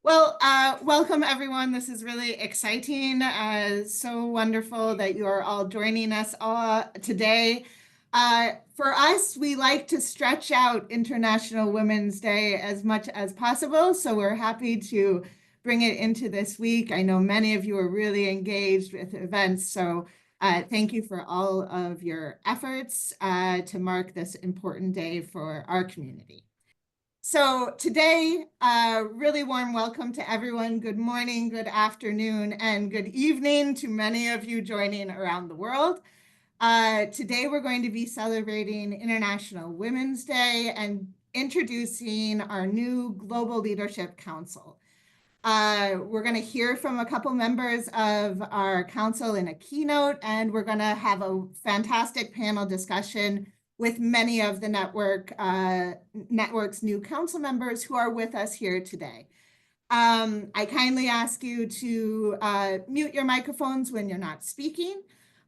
Welcome everyone. This is really exciting. So wonderful that you are all joining us today. For us, we like to stretch out International Women's Day as much as possible. So we're happy to bring it into this week. I know many of you are really engaged with events. So thank you for all of your efforts to mark this important day for our community. So today, really warm welcome to everyone. Good morning, good afternoon, and good evening to many of you joining around the world. Today, we're going to be celebrating International Women's Day and introducing our new Global Leadership Council. We're going to hear from a couple members of our council in a keynote, and we're going to have a fantastic panel discussion with many of the network's new council members who are with us here today. I kindly ask you to mute your microphones when you're not speaking.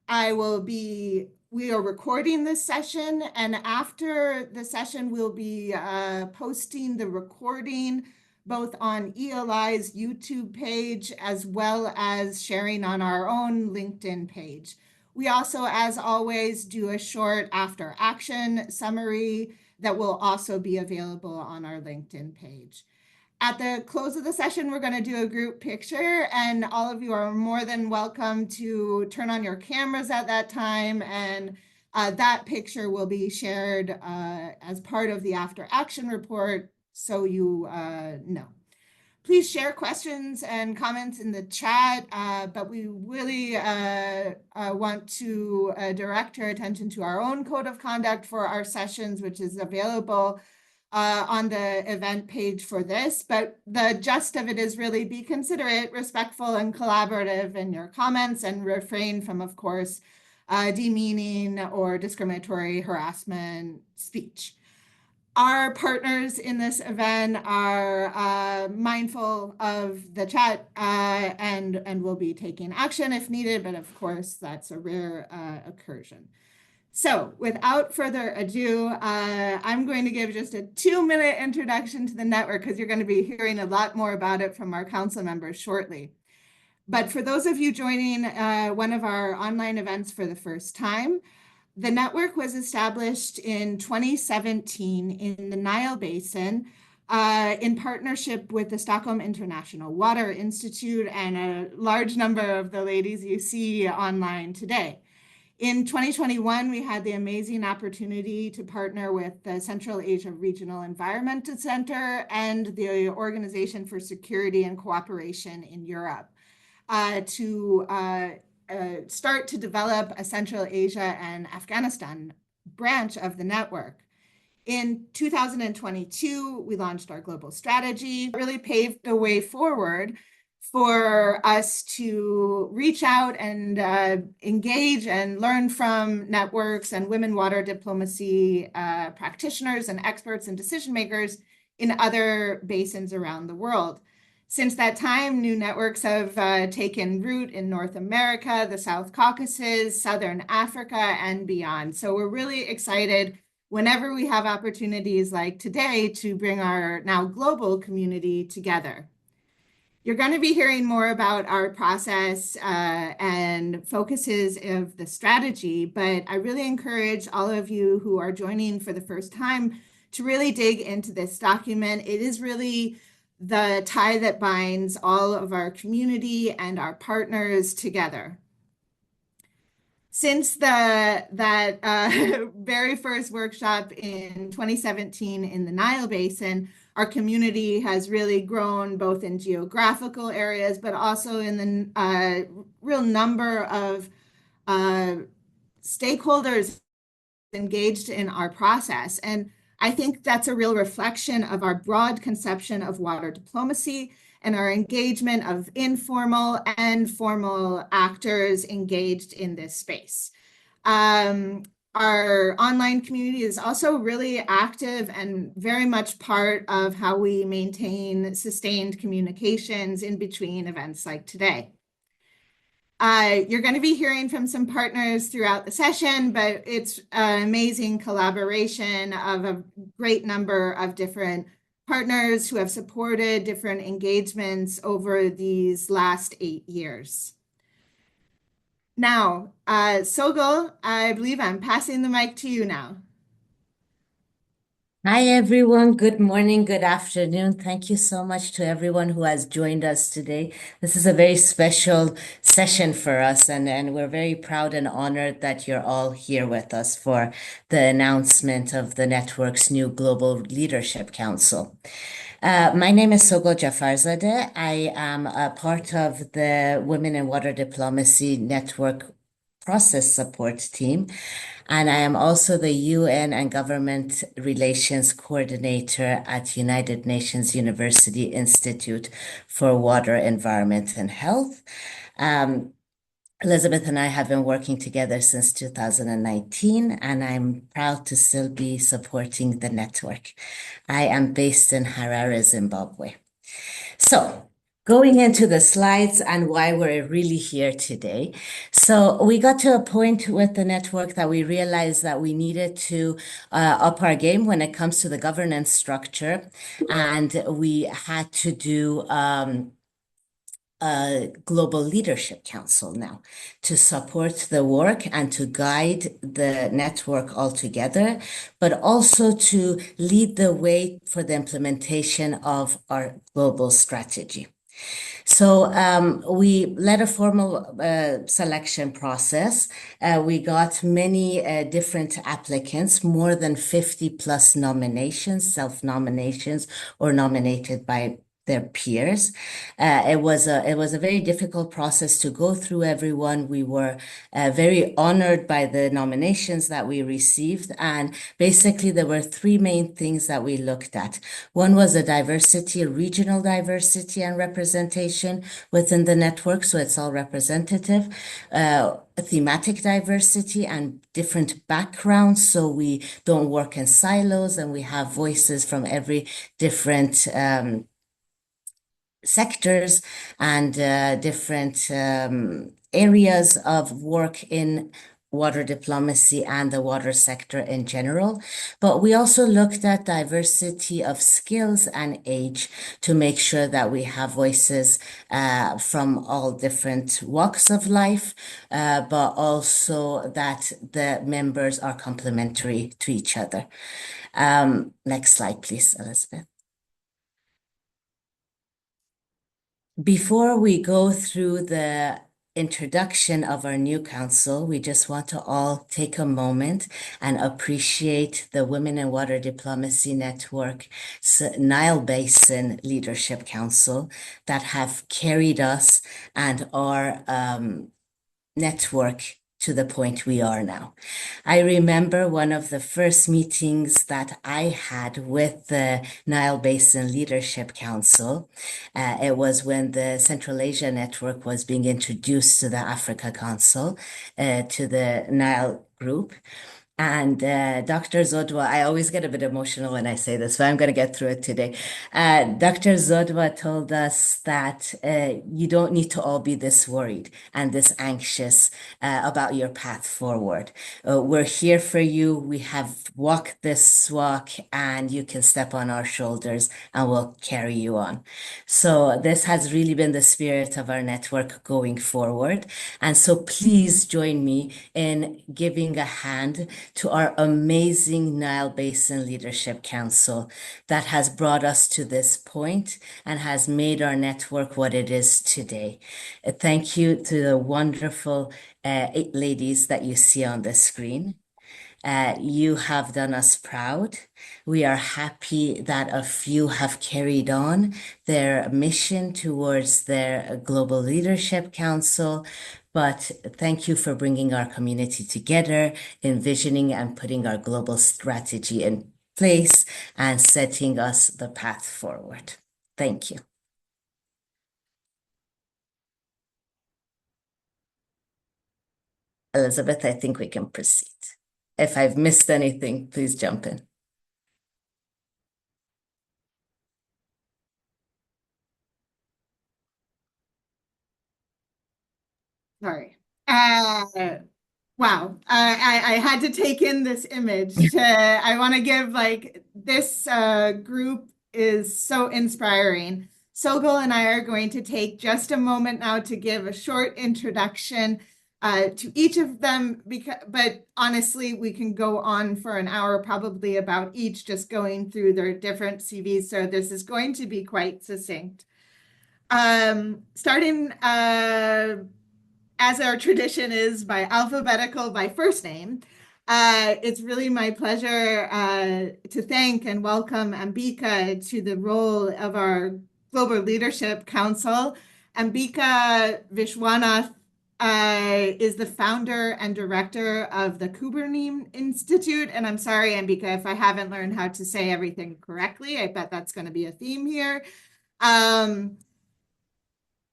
We are recording this session, and after the session, we'll be posting the recording both on ELI's YouTube page as well as sharing on our own LinkedIn page. We also, as always, do a short after action summary that will also be available on our LinkedIn page. At the close of the session, we're going to do a group picture, and all of you are more than welcome to turn on your cameras at that time, and that picture will be shared as part of the after action report, so you know. Please share questions and comments in the chat, but we really want to direct your attention to our own code of conduct for our sessions, which is available on the event page for this. But the gist of it is really be considerate, respectful, and collaborative in your comments, and refrain from, of course, demeaning or discriminatory harassment speech. Our partners in this event are mindful of the chat and will be taking action if needed, but of course, that's a rare occursion. So without further ado, I'm going to give just a 2-minute introduction to the network because you're going to be hearing a lot more about it from our council members shortly. But for those of you joining one of our online events for the first time, the network was established in 2017 in the Nile Basin in partnership with the Stockholm International Water Institute and a large number of the ladies you see online today. In 2021, we had the amazing opportunity to partner with the Central Asia Regional Environment Center and the Organization for Security and Cooperation in Europe to start to develop a Central Asia and Afghanistan branch of the network. In 2022, we launched our global strategy, really paved the way forward for us to reach out and engage and learn from networks and women water diplomacy practitioners and experts and decision makers in other basins around the world. Since that time, new networks have taken root in North America, the South Caucasus, Southern Africa, and beyond. So we're really excited whenever we have opportunities like today to bring our now global community together. You're going to be hearing more about our process and focuses of the strategy, but I really encourage all of you who are joining for the first time to really dig into this document. It is really the tie that binds all of our community and our partners together. Since that very first workshop in 2017 in the Nile Basin, our community has really grown both in geographical areas, but also in the real number of stakeholders engaged in our process. And I think that's a real reflection of our broad conception of water diplomacy and our engagement of informal and formal actors engaged in this space. Our online community is also really active and very much part of how we maintain sustained communications in between events like today. You're going to be hearing from some partners throughout the session, but it's an amazing collaboration of a great number of different partners who have supported different engagements over these last 8 years. Now, Sogol, I believe I'm passing the mic to you now. Hi, everyone. Good morning, good afternoon. Thank you so much to everyone who has joined us today. This is a very special session for us, and we're very proud and honored that you're all here with us for the announcement of the network's new Global Leadership Council. My name is Sogol Jafarzadeh. I am a part of the Women in Water Diplomacy Network process support team. And I am also the UN and Government Relations Coordinator at United Nations University Institute for Water, Environment, and Health. Elizabeth and I have been working together since 2019, and I'm proud to still be supporting the network. I am based in Harare, Zimbabwe. So, going into the slides and why we're really here today. So, we got to a point with the network that we realized that we needed to up our game when it comes to the governance structure, and we had to do a global leadership council now to support the work and to guide the network altogether, but also to lead the way for the implementation of our global strategy. So we led a formal selection process. We got many different applicants, more than 50 plus nominations, self-nominations, or nominated by their peers. It was a very difficult process to go through everyone. We were very honored by the nominations that we received, and basically there were three main things that we looked at. One was a diversity, regional diversity and representation within the network, so it's all representative. Thematic diversity and different backgrounds, so we don't work in silos and we have voices from every different sectors and different areas of work in water diplomacy and the water sector in general. But we also looked at diversity of skills and age to make sure that we have voices from all different walks of life, but also that the members are complementary to each other. Next slide, please, Elizabeth. Before we go through the introduction of our new council, we just want to all take a moment and appreciate the Women in Water Diplomacy Network Nile Basin Leadership Council that have carried us and our network to the point we are now. I remember one of the first meetings that I had with the Nile Basin Leadership Council. It was when the Central Asia Network was being introduced to the Africa Council, to the Nile group. And Dr. Zodwa, I always get a bit emotional when I say this, but I'm going to get through it today. Dr. Zodwa told us that you don't need to all be this worried and this anxious about your path forward. We're here for you. We have walked this walk, and you can step on our shoulders and we'll carry you on. So this has really been the spirit of our network going forward. And so please join me in giving a hand to our amazing Nile Basin Leadership Council that has brought us to this point and has made our network what it is today. Thank you to the wonderful 8 ladies that you see on the screen. You have done us proud. We are happy that a few have carried on their mission towards their Global Leadership Council. But thank you for bringing our community together, envisioning and putting our global strategy in place and setting us the path forward. Thank you. Elizabeth, I think we can proceed. If I've missed anything, please jump in. Sorry. Wow. I had to take in this image. I want to give like this group is so inspiring. Sogol and I are going to take just a moment now to give a short introduction to each of them, but honestly, we can go on for an hour probably about each, just going through their different CVs. So this is going to be quite succinct. Starting as our tradition is by alphabetical by first name. It's really my pleasure to thank and welcome Ambika to the role of our Global Leadership Council. Ambika Vishwanath is the founder and director of the Kubernetes Institute. And I'm sorry, Ambika, if I haven't learned how to say everything correctly. I bet that's going to be a theme here.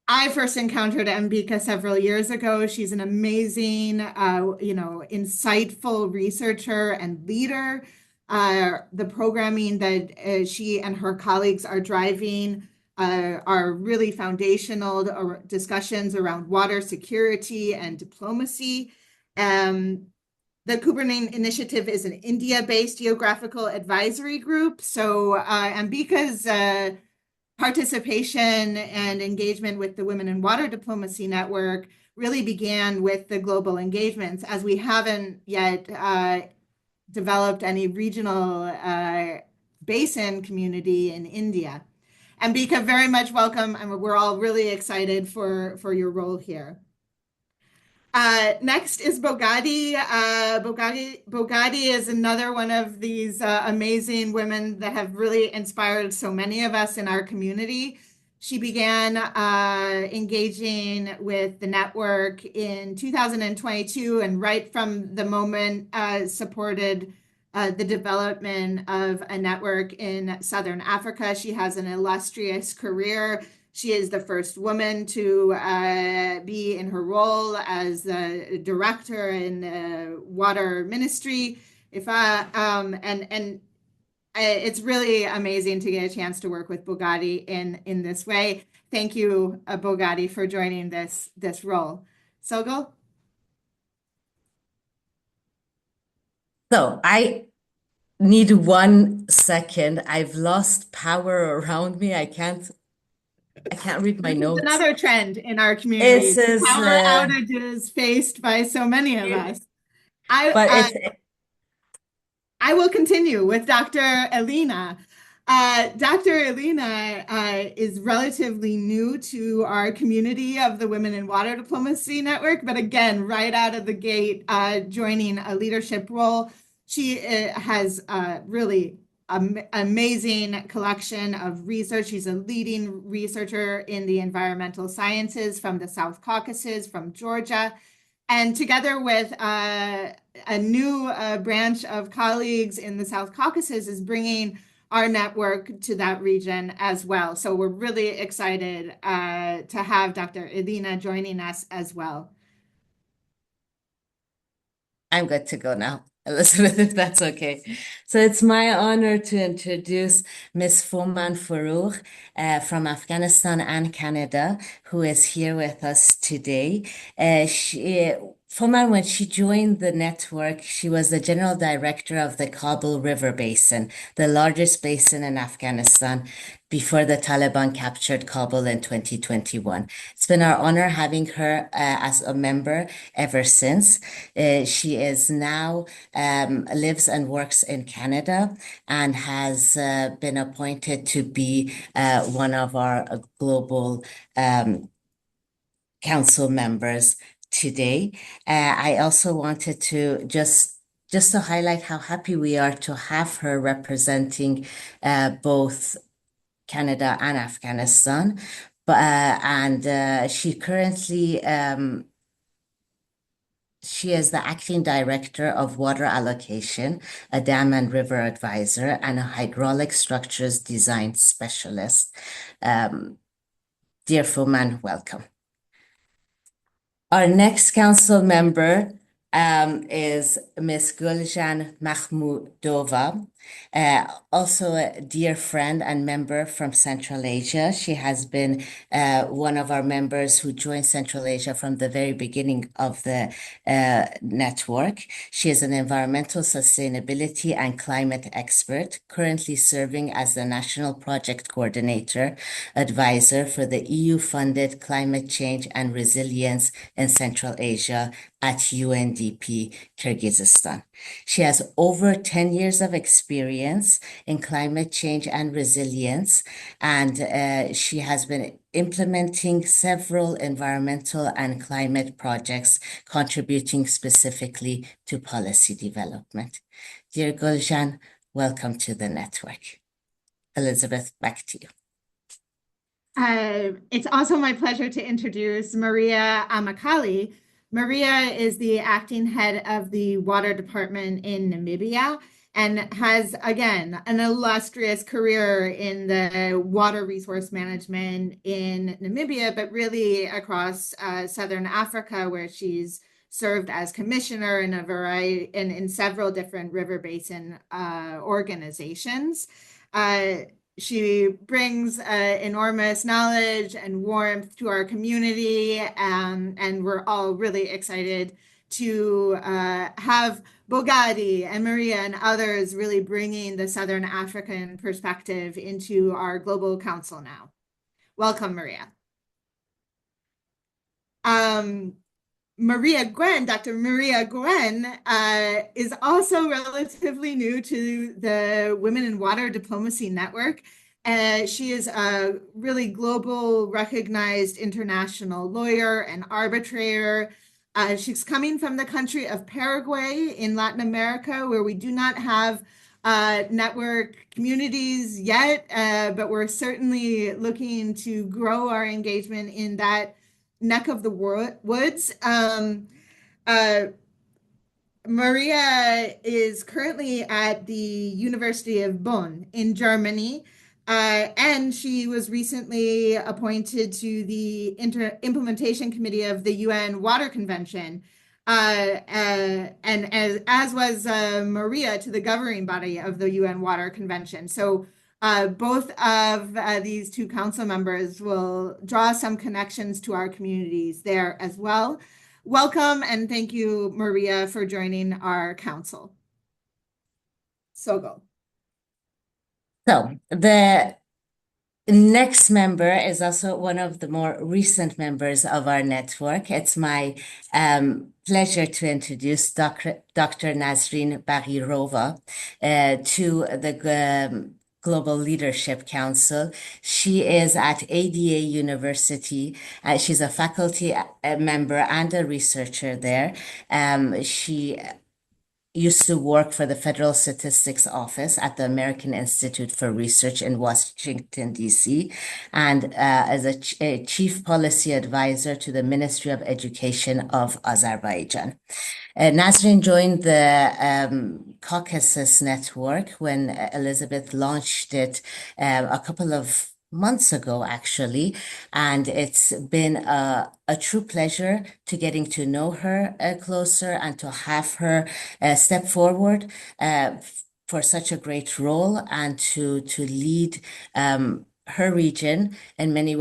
I first encountered Mbika several years ago. She's an amazing, insightful researcher and leader. The programming that she and her colleagues are driving are really foundational discussions around water security and diplomacy. The Kubernetes Initiative is an India-based geographical advisory group. So Ambika's participation and engagement with the Women in Water Diplomacy Network really began with the global engagements, as we haven't yet developed any regional basin community in India. And Bika, very much welcome. And we're all really excited for your role here. Next is Bogadi. Bogadi is another one of these amazing women that have really inspired so many of us in our community. She began engaging with the network in 2022, and right from the moment supported the development of a network in Southern Africa. She has an illustrious career. She is the first woman to be in her role as the director in the water ministry. It's really amazing to get a chance to work with Bogadi in this way. Thank you, Bogadi, for joining this role. Sogol? So I need 1 second. I've lost power around me. I can't read my This is notes. another trend in our It community. is Power outages faced by so many of us. I but uh, it's I will continue with Dr. Elena. Dr. Elena is relatively new to our community of the Women in Water Diplomacy Network, but again, right out of the gate, joining a leadership role. She has really amazing collection of research. She's a leading researcher in the environmental sciences from the South Caucasus, from Georgia. And together with a new branch of colleagues in the South Caucasus is bringing our network to that region as well. So we're really excited to have Dr. Elena joining us as well. I'm good to go now, Elizabeth, if that's okay. So it's my honor to introduce Ms. Foman Farouk from Afghanistan and Canada, who is here with us today. Foman, when she joined the network, she was the general director of the Kabul River Basin, the largest basin in Afghanistan, before the Taliban captured Kabul in 2021. It's been our honor having her as a member ever since. She is now lives and works in Canada and has been appointed to be one of our global council members today. I also wanted to just to highlight how happy we are to have her representing both Canada and Afghanistan. She currently she is the acting director of water allocation, a dam and river advisor, and a hydraulic structures design specialist. Dear Fuman, welcome. Our next council member is Miss Guljan Mahmudova, also a dear friend and member from Central Asia. She has been one of our members who joined Central Asia from the very beginning of the network. She is an environmental sustainability and climate expert, currently serving as the National Project Coordinator Advisor for the EU-funded Climate Change and Resilience in Central Asia at UNDP Kyrgyzstan. She has over 10 years of experience in climate change and resilience, and she has been implementing several environmental and climate projects, contributing specifically to policy development. Dear Guljan, welcome to the network. Elizabeth, back to you. It's also my pleasure to introduce Maria Amakali. Maria is the acting head of the water department in Namibia and has, again, an illustrious career in the water resource management in Namibia, but really across Southern Africa, where she's served as commissioner in a variety in several different river basin organizations. She brings enormous knowledge and warmth to our community, and we're all really excited to have Bogadi and Maria and others really bringing the Southern African perspective into our global council now. Welcome, Maria. Dr. Maria Gwen, is also relatively new to the Women in Water Diplomacy Network. She is a really global recognized international lawyer and arbitrator. She's coming from the country of Paraguay in Latin America, where we do not have network communities yet, but we're certainly looking to grow our engagement in that neck of the woods. Maria is currently at the University of Bonn in Germany, and she was recently appointed to the Implementation Committee of the UN Water Convention, and as was Maria to the governing body of the UN Water Convention. So both of these two council members will draw some connections to our communities there as well. Welcome and thank you, Maria, for joining our council. Sogo. So the next member is also one of the more recent members of our network. It's my pleasure to introduce Dr. Nasreen Baghirova to the Global Leadership Council. She is at ADA University. She's a faculty member and a researcher there. She used to work for the Federal Statistics Office at the American Institute for Research in Washington, D.C., and as a chief policy advisor to the Ministry of Education of Azerbaijan. Nasreen joined the Caucasus Network when Elizabeth launched it a couple of months ago, actually, and it's been a true pleasure to getting to know her closer and to have her step forward for such a great role and to lead her region in many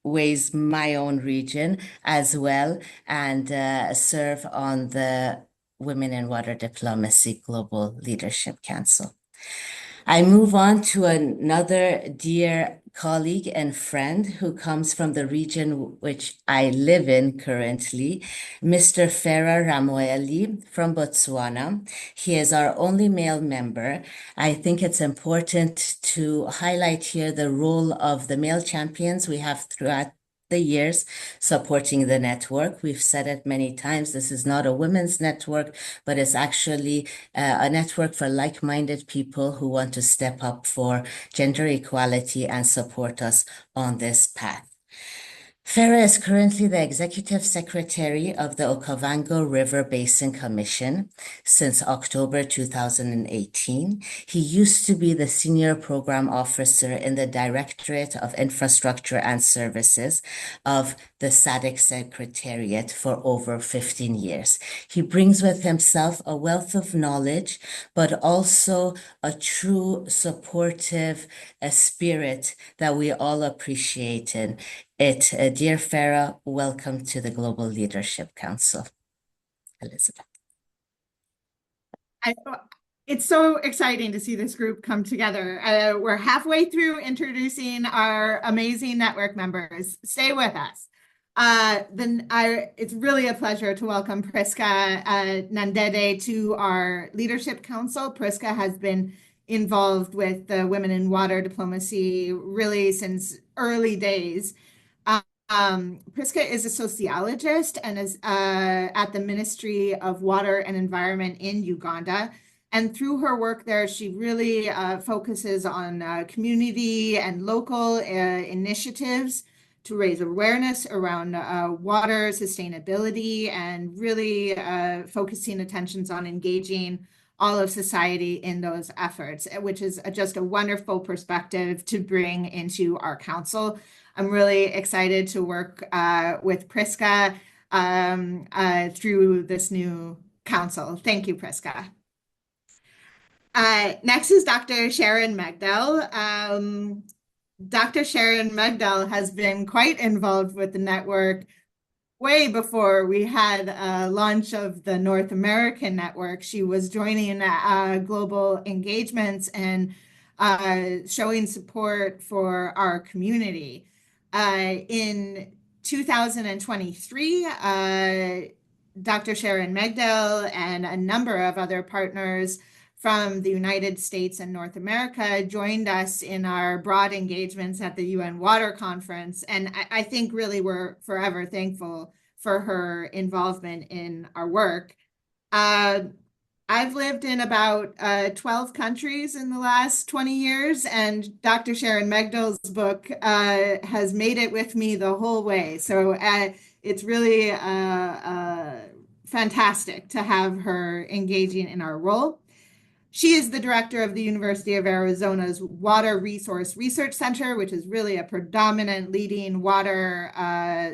ways my own region as well, and serve on the Women in Water Diplomacy Global Leadership Council. I move on to another dear colleague and friend who comes from the region which I live in currently, Mr. Farah Ramoeli from Botswana. He is our only male member. I think it's important to highlight here the role of the male champions we have throughout the years supporting the network. We've said it many times, this is not a women's network, but it's actually a network for like-minded people who want to step up for gender equality and support us on this path. Farah is currently the Executive Secretary of the Okavango River Basin Commission since October 2018. He used to be the Senior Program Officer in the Directorate of Infrastructure and Services of the SADC Secretariat for over 15 years. He brings with himself a wealth of knowledge, but also a true supportive spirit that we all appreciated it. Dear Farah, welcome to the Global Leadership Council. Elizabeth. I, it's so exciting to see this group come together. We're halfway through introducing our amazing network members. Stay with us. It's really a pleasure to welcome Priska Nandede to our Leadership Council. Priska has been involved with the Women in Water diplomacy really since early days. Priska is a sociologist and is at the Ministry of Water and Environment in Uganda. And through her work there, she really focuses on community and local initiatives to raise awareness around water sustainability and really focusing attentions on engaging all of society in those efforts, which is just a wonderful perspective to bring into our council. I'm really excited to work with Priska through this new council. Thank you, Priska. Next is Dr. Sharon Magdal. Dr. Sharon Magdal has been quite involved with the network way before we had a launch of the North American network. She was joining global engagements and showing support for our community. In 2023, Dr. Sharon Magdal and a number of other partners from the United States and North America joined us in our broad engagements at the UN Water Conference. And I think really we're forever thankful for her involvement in our work. I've lived in about 12 countries in the last 20 years, and Dr. Sharon Magdal's book has made it with me the whole way. So it's really fantastic to have her engaging in our role. She is the director of the University of Arizona's Water Resource Research Center, which is really a predominant leading water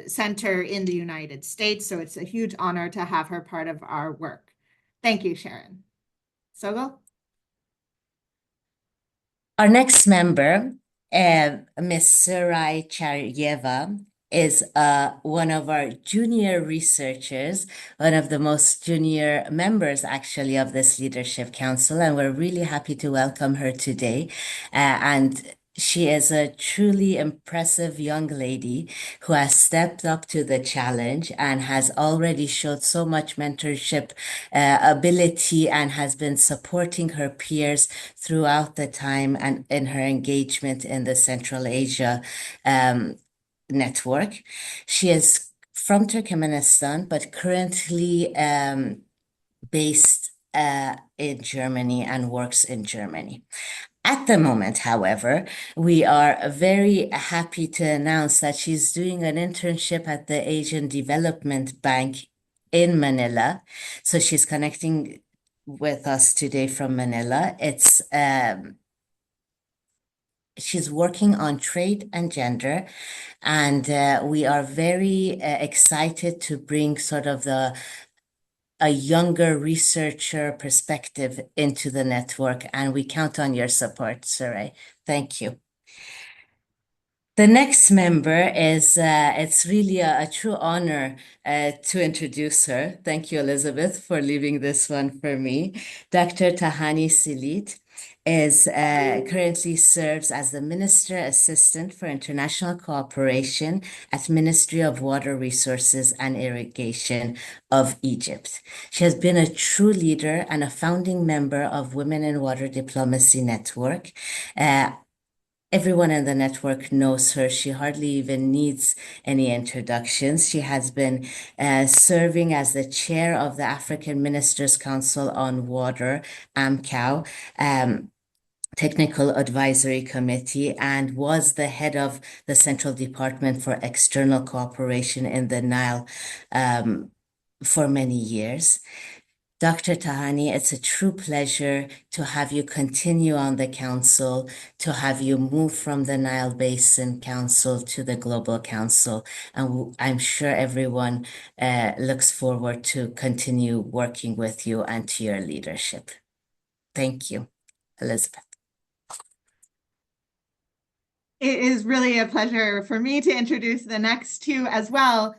center in the United States. So it's a huge honor to have her part of our work. Thank you, Sharon. Sogol? Our next member, Ms. Surai Charyeva, is one of our junior researchers, one of the most junior members actually of this leadership council, and we're really happy to welcome her today. And she is a truly impressive young lady who has stepped up to the challenge and has already showed so much mentorship ability and has been supporting her peers throughout the time and in her engagement in the Central Asia network. She is from Turkmenistan, but currently based in Germany and works in Germany. At the moment, however, we are very happy to announce that she's doing an internship at the Asian Development Bank in Manila. So she's connecting with us today from Manila. She's working on trade and gender, and we are very excited to bring sort of a younger researcher perspective into the network, and we count on your support, Surai. Thank you. The next member is, it's really a true honor to introduce her. Thank you, Elizabeth, for leaving this one for me. Dr. Tahani Silit is currently serves as the Minister Assistant for International Cooperation at Ministry of Water Resources and Irrigation of Egypt. She has been a true leader and a founding member of Women in Water Diplomacy Network. Everyone in the network knows her. She hardly even needs any introductions. She has been serving as the chair of the African Ministers' Council on Water, AMCOW, Technical Advisory Committee and was the head of the Central Department for External Cooperation in the Nile for many years. Dr. Tahani, it's a true pleasure to have you continue on the council, to have you move from the Nile Basin Council to the Global Council. And I'm sure everyone looks forward to continue working with you and to your leadership. Thank you, Elizabeth. It is really a pleasure for me to introduce the next two as well,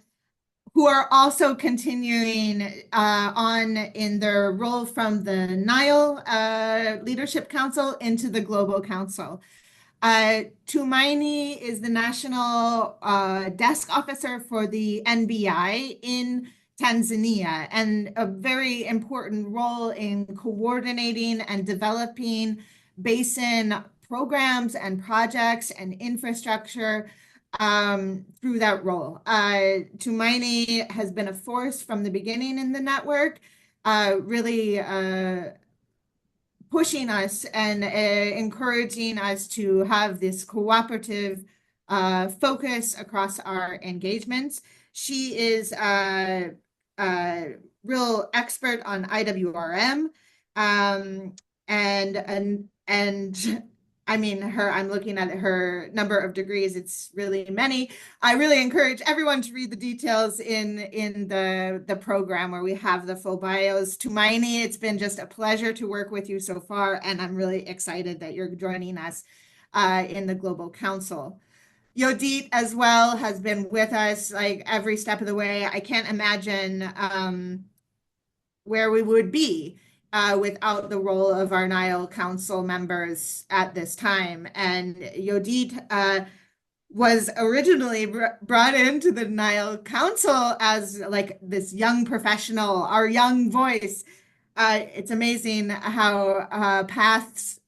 who are also continuing on in their role from the Nile Leadership Council into the Global Council. Tumaini is the National Desk Officer for the NBI in Tanzania, and a very important role in coordinating and developing basin programs and projects and infrastructure through that role. Tumaini has been a force from the beginning in the network, really pushing us and encouraging us to have this cooperative focus across our engagements. She is a real expert on IWRM, and I mean, I'm looking at her number of degrees. It's really many. I really encourage everyone to read the details in the program where we have the full bios. Tumaini, it's been just a pleasure to work with you so far, and I'm really excited that you're joining us in the Global Council. Yodit as well has been with us like every step of the way. I can't imagine where we would be without the role of our Nile Council members at this time. And Yodit was originally brought into the Nile Council as like this young professional, our young voice. It's amazing how paths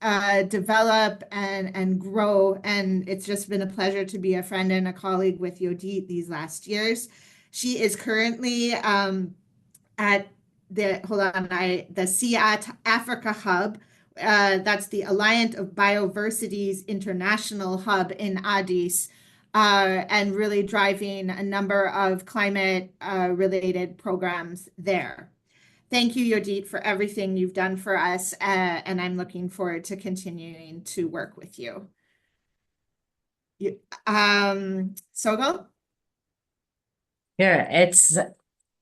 develop and grow. And it's just been a pleasure to be a friend and a colleague with Yodit these last years. She is currently at the SEAT Africa Hub. That's the Alliance of Bioversities International Hub in Addis, and really driving a number of climate related programs there. Thank you, Yodit, for everything you've done for us, and I'm looking forward to continuing to work with you. Sogo? Sure, it's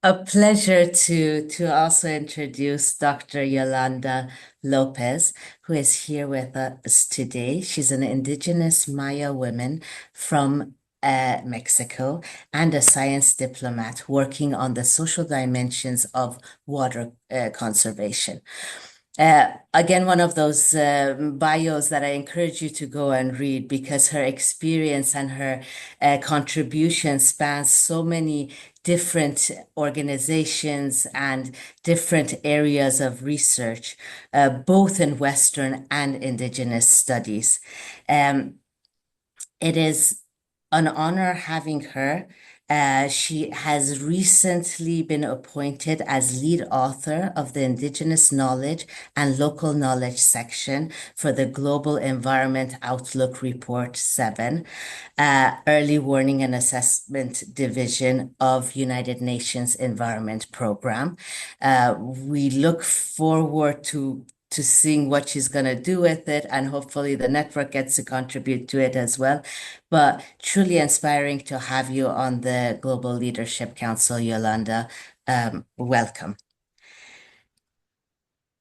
a pleasure to also introduce Dr. Yolanda Lopez, who is here with us today. She's an indigenous Maya woman from Mexico and a science diplomat working on the social dimensions of water conservation. Again, one of those bios that I encourage you to go and read because her experience and her contribution spans so many different organizations and different areas of research, both in Western and Indigenous studies. It is an honor having her. She has recently been appointed as lead author of the Indigenous Knowledge and Local Knowledge section for the Global Environment Outlook Report 7, Early Warning and Assessment Division of United Nations Environment Program. We look forward to seeing what she's going to do with it, and hopefully the network gets to contribute to it as well. But truly inspiring to have you on the Global Leadership Council, Yolanda. Welcome.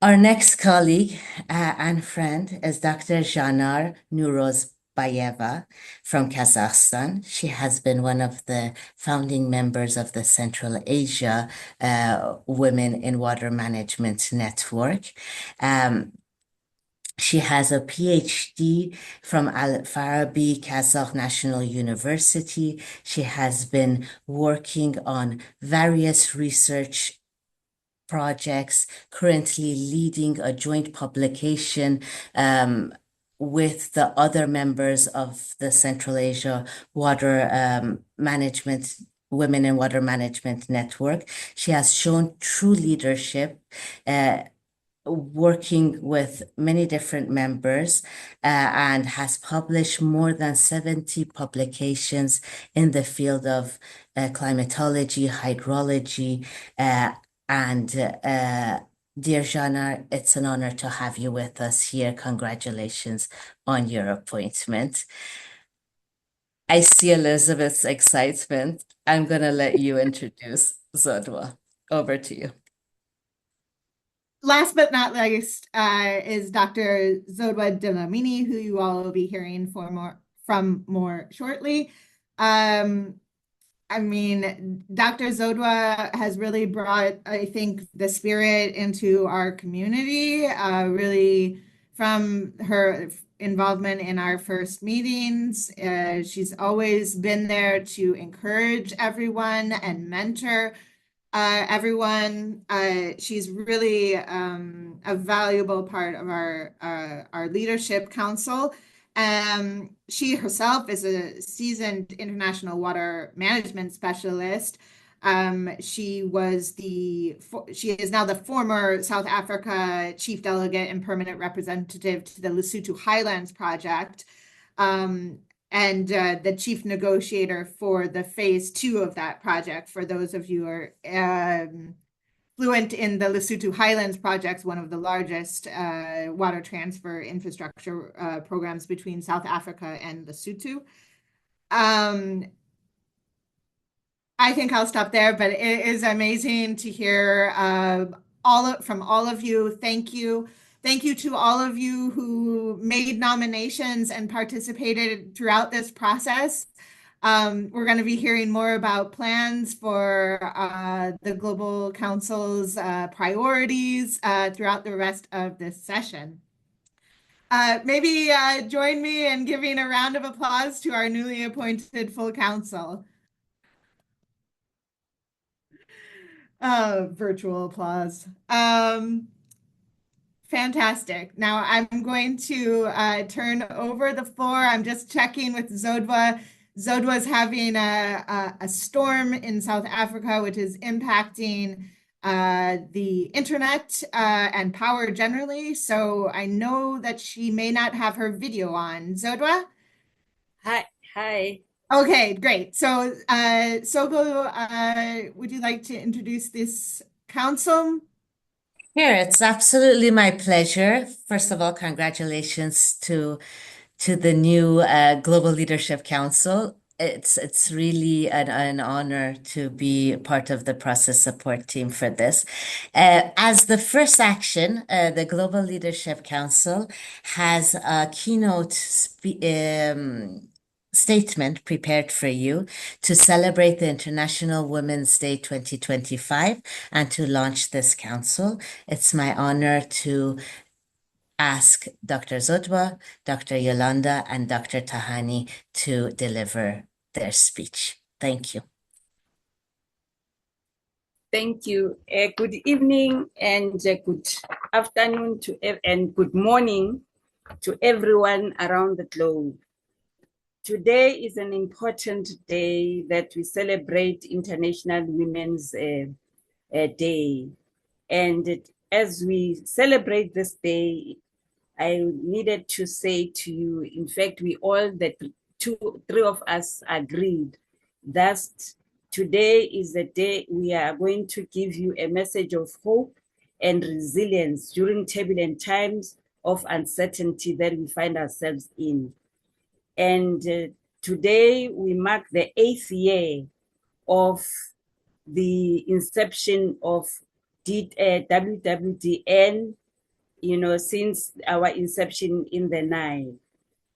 Our next colleague and friend is Dr. Janar Nurozbayeva from Kazakhstan. She has been one of the founding members of the Central Asia Women in Water Management Network. She has a PhD from Al Farabi Kazakh National University. She has been working on various research projects, currently leading a joint publication with the other members of the Central Asia Water Management Women in Water Management Network. She has shown true leadership working with many different members and has published more than 70 publications in the field of climatology, hydrology, and dear Jana, it's an honor to have you with us here. Congratulations on your appointment. I see Elizabeth's excitement. I'm going to let you introduce Zodwa. Over to you. Last but not least is Dr. Zodwa Dlamini, who you all will be hearing from more shortly. I mean, Dr. Zodwa has really brought, I think, the spirit into our community, really from her involvement in our first meetings. She's always been there to encourage everyone and mentor everyone. She's really a valuable part of our leadership council. She herself is a seasoned international water management specialist. She is now the former South Africa chief delegate and permanent representative to the Lesotho Highlands Project. And the chief negotiator for the phase 2 of that project. For those of you who are fluent in the Lesotho Highlands projects, one of the largest water transfer infrastructure programs between South Africa and Lesotho. I think I'll stop there, but it is amazing to hear from all of you. Thank you. Thank you to all of you who made nominations and participated throughout this process. We're going to be hearing more about plans for the Global Council's priorities throughout the rest of this session. Maybe join me in giving a round of applause to our newly appointed full council. Virtual applause. Fantastic. Now I'm going to turn over the floor. I'm just checking with Zodwa. Zodwa's having a storm in South Africa, which is impacting the internet and power generally. So I know that she may not have her video on. Zodwa? Hi. Okay, great. So, Sogo, would you like to introduce this council? Here, it's absolutely my pleasure. First of all, congratulations to the new Global Leadership Council. It's really an honor to be part of the process support team for this. As the first action, the Global Leadership Council has a keynote statement prepared for you to celebrate the International Women's Day 2025 and to launch this council. It's my honor to ask Dr. Zodwa, Dr. Yolanda, and Dr. Tahani to deliver their speech. Thank you. Thank you. Good evening and good afternoon and good morning to everyone around the globe. Today is an important day that we celebrate International Women's Day. And as we celebrate this day, I needed to say to you, in fact, we all, three of us agreed that today is the day we are going to give you a message of hope and resilience during turbulent times of uncertainty that we find ourselves in. And today we mark the 8th year of the inception of WWDN, since our inception in the Nile.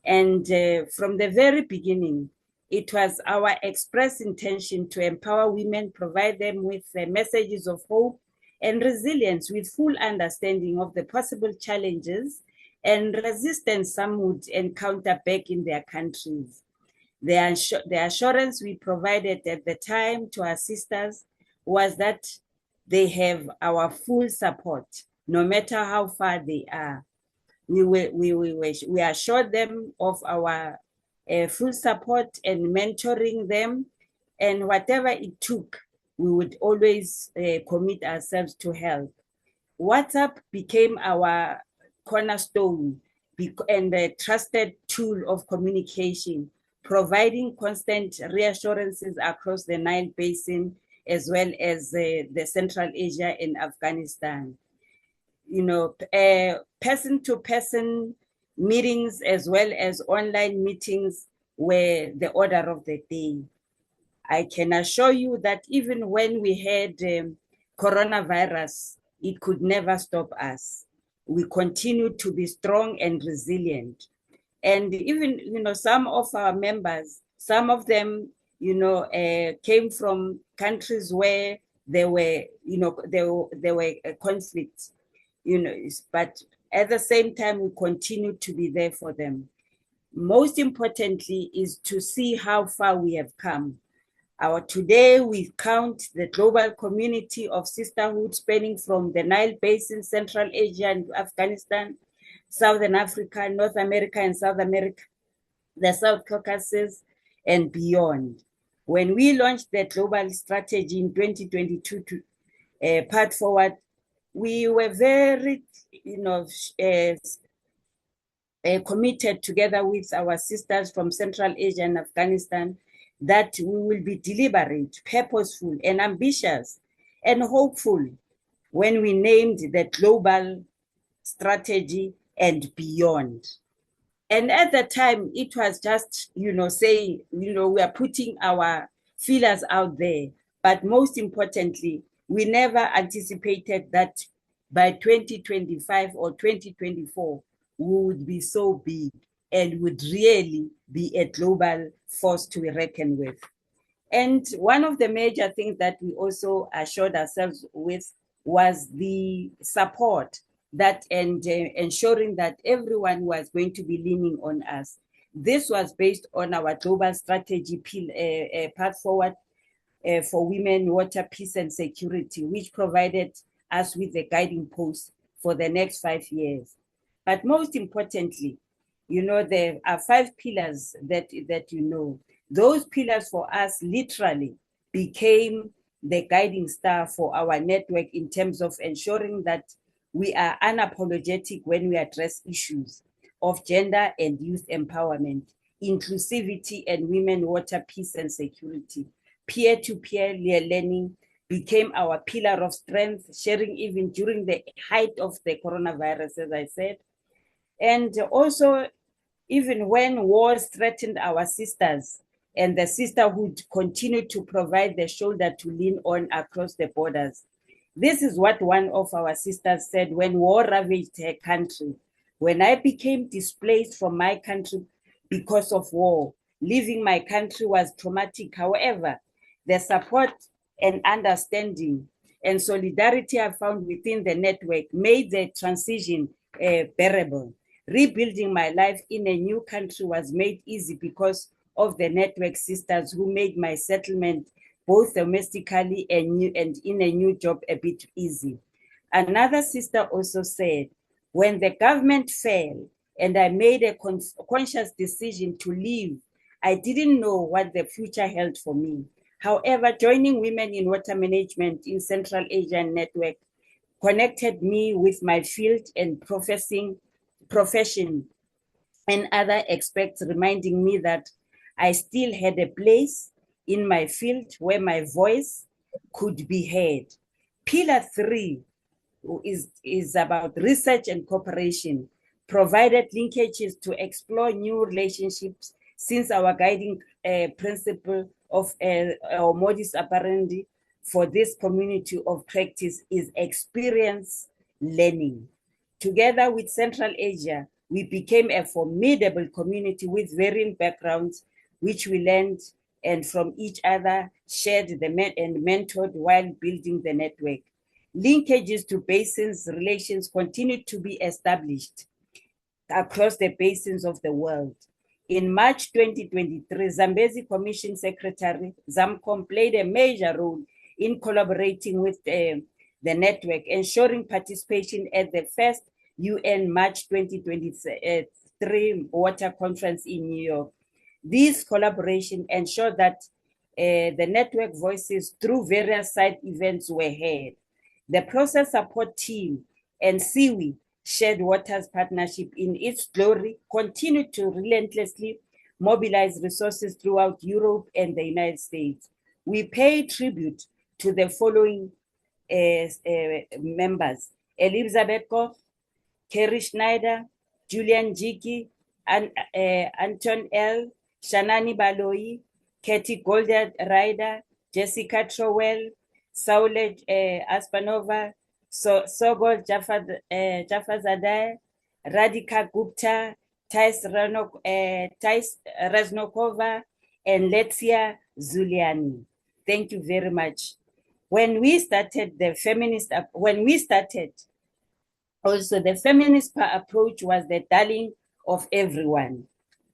And from the very beginning, it was our express intention to empower women, provide them with messages of hope and resilience with full understanding of the possible challenges and resistance some would encounter back in their countries. The assurance we provided at the time to our sisters was that they have our full support, no matter how far they are. We assured them of our full support and mentoring them, and whatever it took, we would always commit ourselves to help. WhatsApp became our cornerstone and a trusted tool of communication, providing constant reassurances across the Nile Basin as well as the Central Asia and Afghanistan. You know, person-to-person meetings as well as online meetings were the order of the day. I can assure you that even when we had coronavirus, it could never stop us. We continued to be strong and resilient. And even, you know, some of our members, some of them, you know, came from countries where there were, you know, there were conflicts, you know, but at the same time, we continued to be there for them. Most importantly is to see how far we have come. Today, we count the global community of sisterhood spanning from the Nile Basin, Central Asia and Afghanistan, Southern Africa, North America and South America, the South Caucasus, and beyond. When we launched the global strategy in 2022 to Path Forward, we were very, you know, committed together with our sisters from Central Asia and Afghanistan that we will be deliberate, purposeful, and ambitious, and hopeful when we named the global strategy and beyond. And at the time, it was just, you know, saying, you know, we are putting our feelers out there. But most importantly, we never anticipated that by 2025 or 2024, we would be so big and would really be a global force to be reckoned with. And one of the major things that we also assured ourselves with was the support that and ensuring that everyone was going to be leaning on us. This was based on our global strategy path forward for women, water, peace, and security, which provided us with a guiding post for the next 5 years. But most importantly, you know, there are 5 pillars that you know. Those pillars for us literally became the guiding star for our network in terms of ensuring that we are unapologetic when we address issues of gender and youth empowerment, inclusivity, and women, water, peace, and security. Peer-to-peer learning became our pillar of strength, sharing even during the height of the coronavirus, as I said. And also, even when wars threatened our sisters, and the sisterhood continued to provide the shoulder to lean on across the borders. This is what one of our sisters said when war ravaged her country. When I became displaced from my country because of war, leaving my country was traumatic. However, the support and understanding and solidarity I found within the network made the transition bearable. Rebuilding my life in a new country was made easy because of the network sisters who made my settlement both domestically and in a new job a bit easy. Another sister also said, when the government fell and I made a conscious decision to leave, I didn't know what the future held for me. However, joining Women in Water Management in Central Asian Network connected me with my field and profession and other aspects, reminding me that I still had a place in my field where my voice could be heard. Pillar 3 is about research and cooperation, provided linkages to explore new relationships since our guiding principle of our modus operandi for this community of practice is experience learning. Together with Central Asia, we became a formidable community with varying backgrounds, which we learned and from each other, shared and mentored while building the network. Linkages to basins relations continue to be established across the basins of the world. In March 2023, Zambezi Commission Secretary Zamcom played a major role in collaborating with the network, ensuring participation at the first UN March 2023 Water Conference in New York. This collaboration ensured that the network voices through various side events were heard. The Process Support Team and SIWI Shared Waters Partnership in its glory continue to relentlessly mobilize resources throughout Europe and the United States. We pay tribute to the following members: Elizabeth Koch, Kerry Schneider, Julian Jiki, Anton L., Shanani Baloi, Katie Golder Ryder, Jessica Trowell, Saule Aspanova, Sobol Jafazadeh, Radhika Gupta, Thais Raznokova, and Letsia Zuliani. Thank you very much. When we started, also, the feminist approach was the darling of everyone.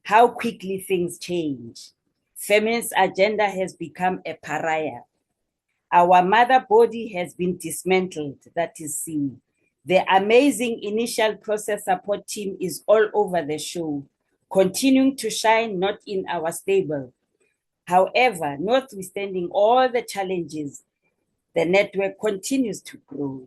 How quickly things change. Feminist agenda has become a pariah. Our mother body has been dismantled, that is seen. The amazing initial process support team is all over the show, continuing to shine not in our stable. However, notwithstanding all the challenges, the network continues to grow.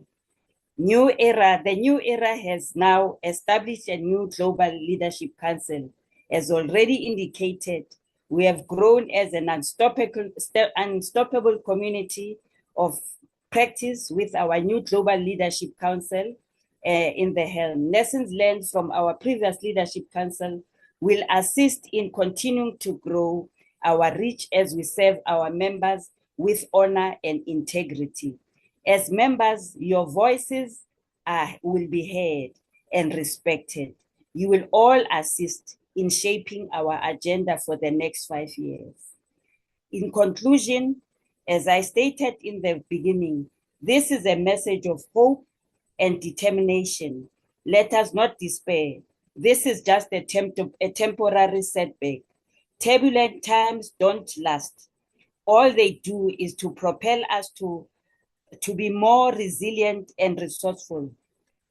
The new era has now established a new global leadership council. As already indicated, we have grown as an unstoppable community of practice with our new global leadership council in the helm. Lessons learned from our previous leadership council will assist in continuing to grow our reach as we serve our members with honor and integrity. As members, your voices will be heard and respected. You will all assist in shaping our agenda for the next 5 years. In conclusion, as I stated in the beginning, this is a message of hope and determination. Let us not despair. This is just a temporary setback. Turbulent times don't last. All they do is to propel us to be more resilient and resourceful.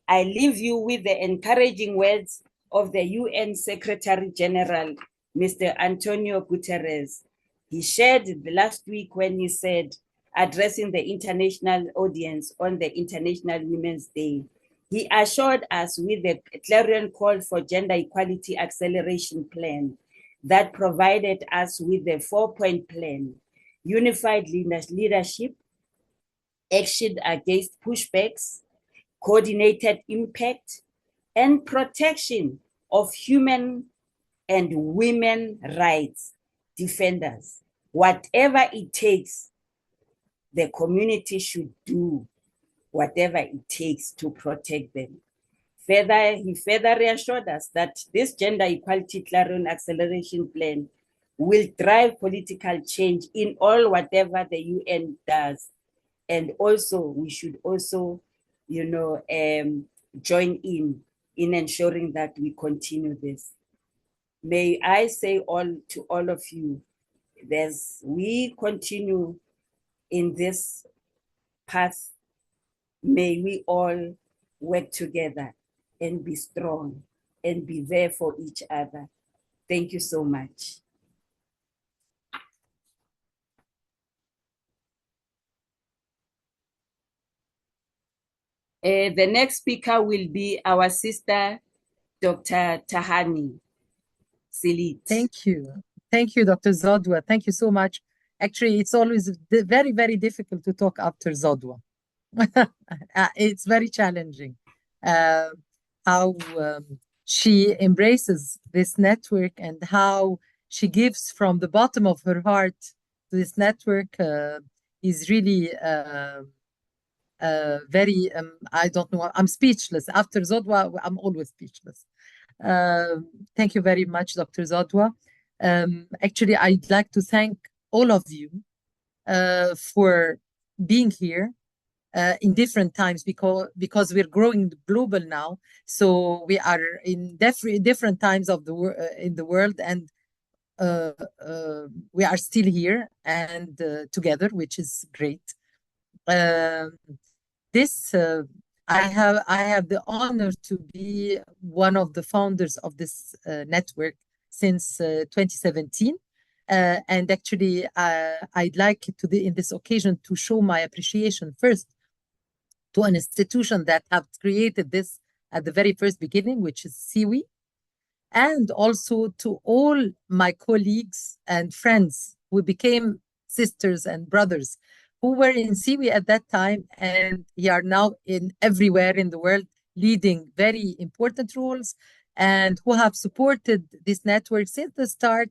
I leave you with the encouraging words of the UN Secretary General, Mr. Antonio Guterres. He shared last week when he said, addressing the international audience on the International Women's Day, he assured us with the clarion call for Gender Equality Acceleration Plan that provided us with the 4-point plan: unified leadership, action against pushbacks, coordinated impact, and protection of human and women rights defenders. Whatever it takes, the community should do whatever it takes to protect them. He further reassured us that this Gender Equality Clarion Acceleration Plan will drive political change in all whatever the UN does. And also, we should also, join in ensuring that we continue this. May I say to all of you, we continue in this path, may we all work together and be strong and be there for each other. Thank you so much. The next speaker will be our sister, Dr. Tahani Silit. Thank you. Thank you, Dr. Zodwa. Thank you so much. Actually, it's always very, very difficult to talk after Zodwa. It's very challenging how she embraces this network and how she gives from the bottom of her heart to this network is really very, I don't know, I'm speechless. After Zodwa, I'm always speechless. Thank you very much, Dr. Zodwa. Actually, I'd like to thank all of you for being here in different times because we're growing global now. So we are in different times of in the world, and we are still here and together, which is great. I have the honor to be one of the founders of this network since 2017. And actually, I'd like in this occasion to show my appreciation first to an institution that have created this at the very first beginning, which is SIWI, and also to all my colleagues and friends who became sisters and brothers who were in SIWI at that time and he are now in everywhere in the world leading very important roles and who have supported this network since the start.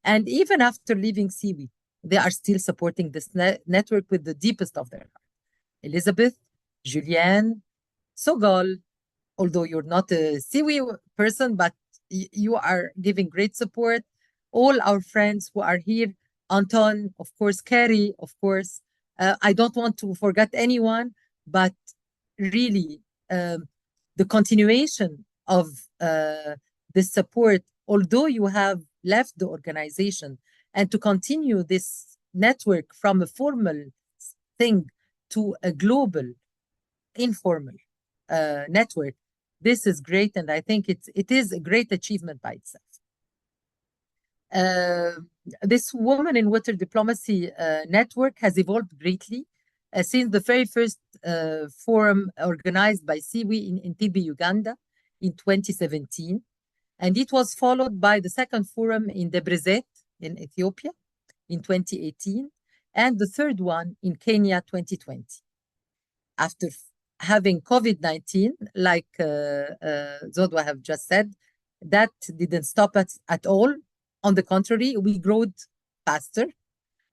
And even after leaving SIWI, they are still supporting this network with the deepest of their heart. Elizabeth, Julianne, Sogol, although you're not a SIWI person, but you are giving great support. All our friends who are here, Anton, of course, Carrie, of course. I don't want to forget anyone, but really the continuation of this support, although you have left the organization, and to continue this network from a formal thing to a global, informal network, this is great, and I think it is a great achievement by itself. This Women in Water Diplomacy network has evolved greatly since the very first forum organized by SIWI in Entebbe, Uganda in 2017. And it was followed by the second forum in Debre in Ethiopia in 2018, and the third one in Kenya 2020. After having COVID-19, like Zodwa have just said, that didn't stop us at all. On the contrary, we grew faster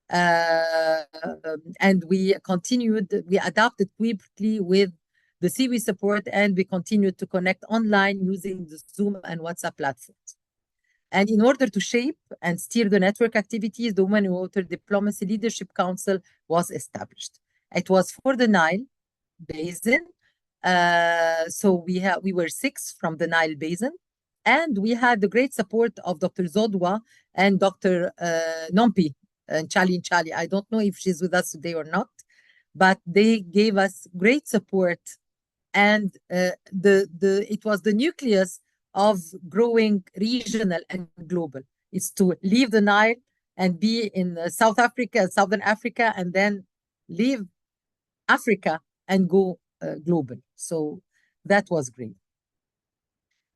and we adapted quickly with the SIWI support, and we continued to connect online using the Zoom and WhatsApp platforms. And in order to shape and steer the network activities, the Women in Water Diplomacy Leadership Council was established. It was for the Nile Basin. So we were 6 from the Nile Basin, and we had the great support of Dr. Zodwa and Dr. Nompi and Chali. I don't know if she's with us today or not, but they gave us great support, and it was the nucleus of growing regional and global. It's to leave the Nile and be in South Africa, Southern Africa, and then leave Africa and go global. So that was great.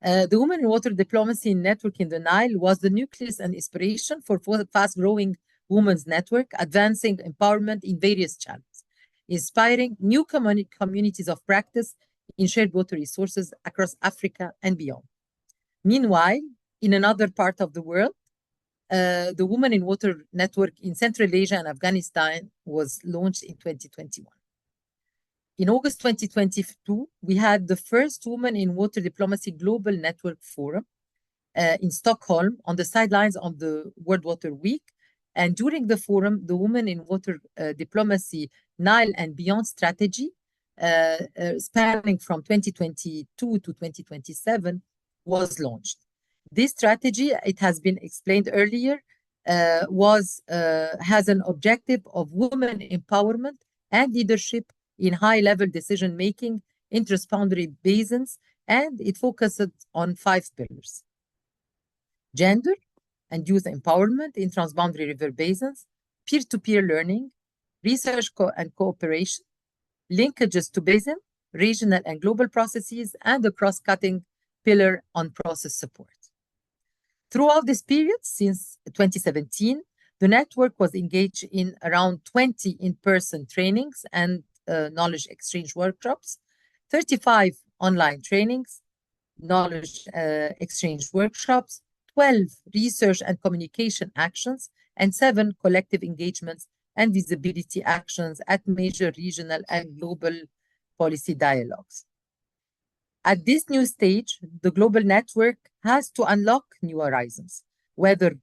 The Women in Water Diplomacy Network in the Nile was the nucleus and inspiration for fast-growing women's network, advancing empowerment in various channels, inspiring new communities of practice in shared water resources across Africa and beyond. Meanwhile, in another part of the world, the Women in Water Network in Central Asia and Afghanistan was launched in 2021. In August 2022, we had the first Women in Water Diplomacy Global Network Forum in Stockholm on the sidelines of the World Water Week. And during the forum, the Women in Water Diplomacy Nile and Beyond strategy, spanning from 2022 to 2027, was launched. This strategy, it has been explained earlier, has an objective of women empowerment and leadership in high-level decision-making in transboundary basins, and it focuses on 5 pillars: gender and youth empowerment in transboundary river basins, peer-to-peer learning, research and cooperation, linkages to basin, regional and global processes, and a cross-cutting pillar on process support. Throughout this period, since 2017, the network was engaged in around 20 in-person trainings and knowledge exchange workshops, 35 online trainings, knowledge exchange workshops, 12 research and communication actions, and 7 collective engagements and visibility actions at major regional and global policy dialogues. At this new stage, the global network has to unlock new horizons, whether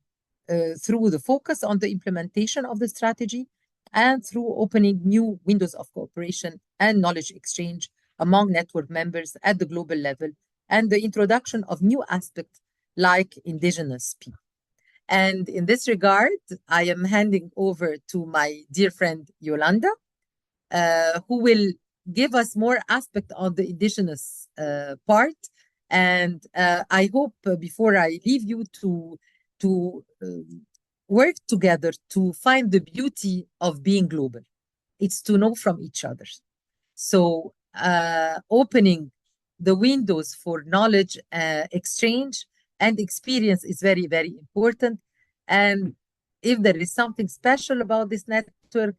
through the focus on the implementation of the strategy and through opening new windows of cooperation and knowledge exchange among network members at the global level, and the introduction of new aspects like indigenous people. And in this regard, I am handing over to my dear friend Yolanda, who will give us more aspect on the indigenous part. And I hope before I leave you to work together to find the beauty of being global. It's to know from each other. So opening the windows for knowledge exchange and experience is very, very important. And if there is something special about this network,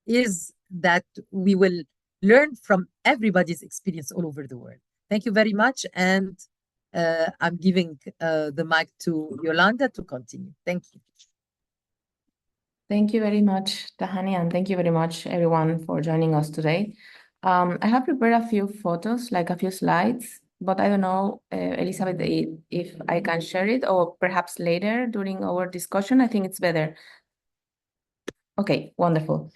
is that we will learn from everybody's experience all over the world. Thank you very much. And I'm giving the mic to Yolanda to continue. Thank you. Thank you very much, Tahani, and thank you very much, everyone, for joining us today. I have prepared a few photos, like a few slides, but I don't know, Elizabeth, if I can share it or perhaps later during our discussion. I think it's better. Okay, wonderful.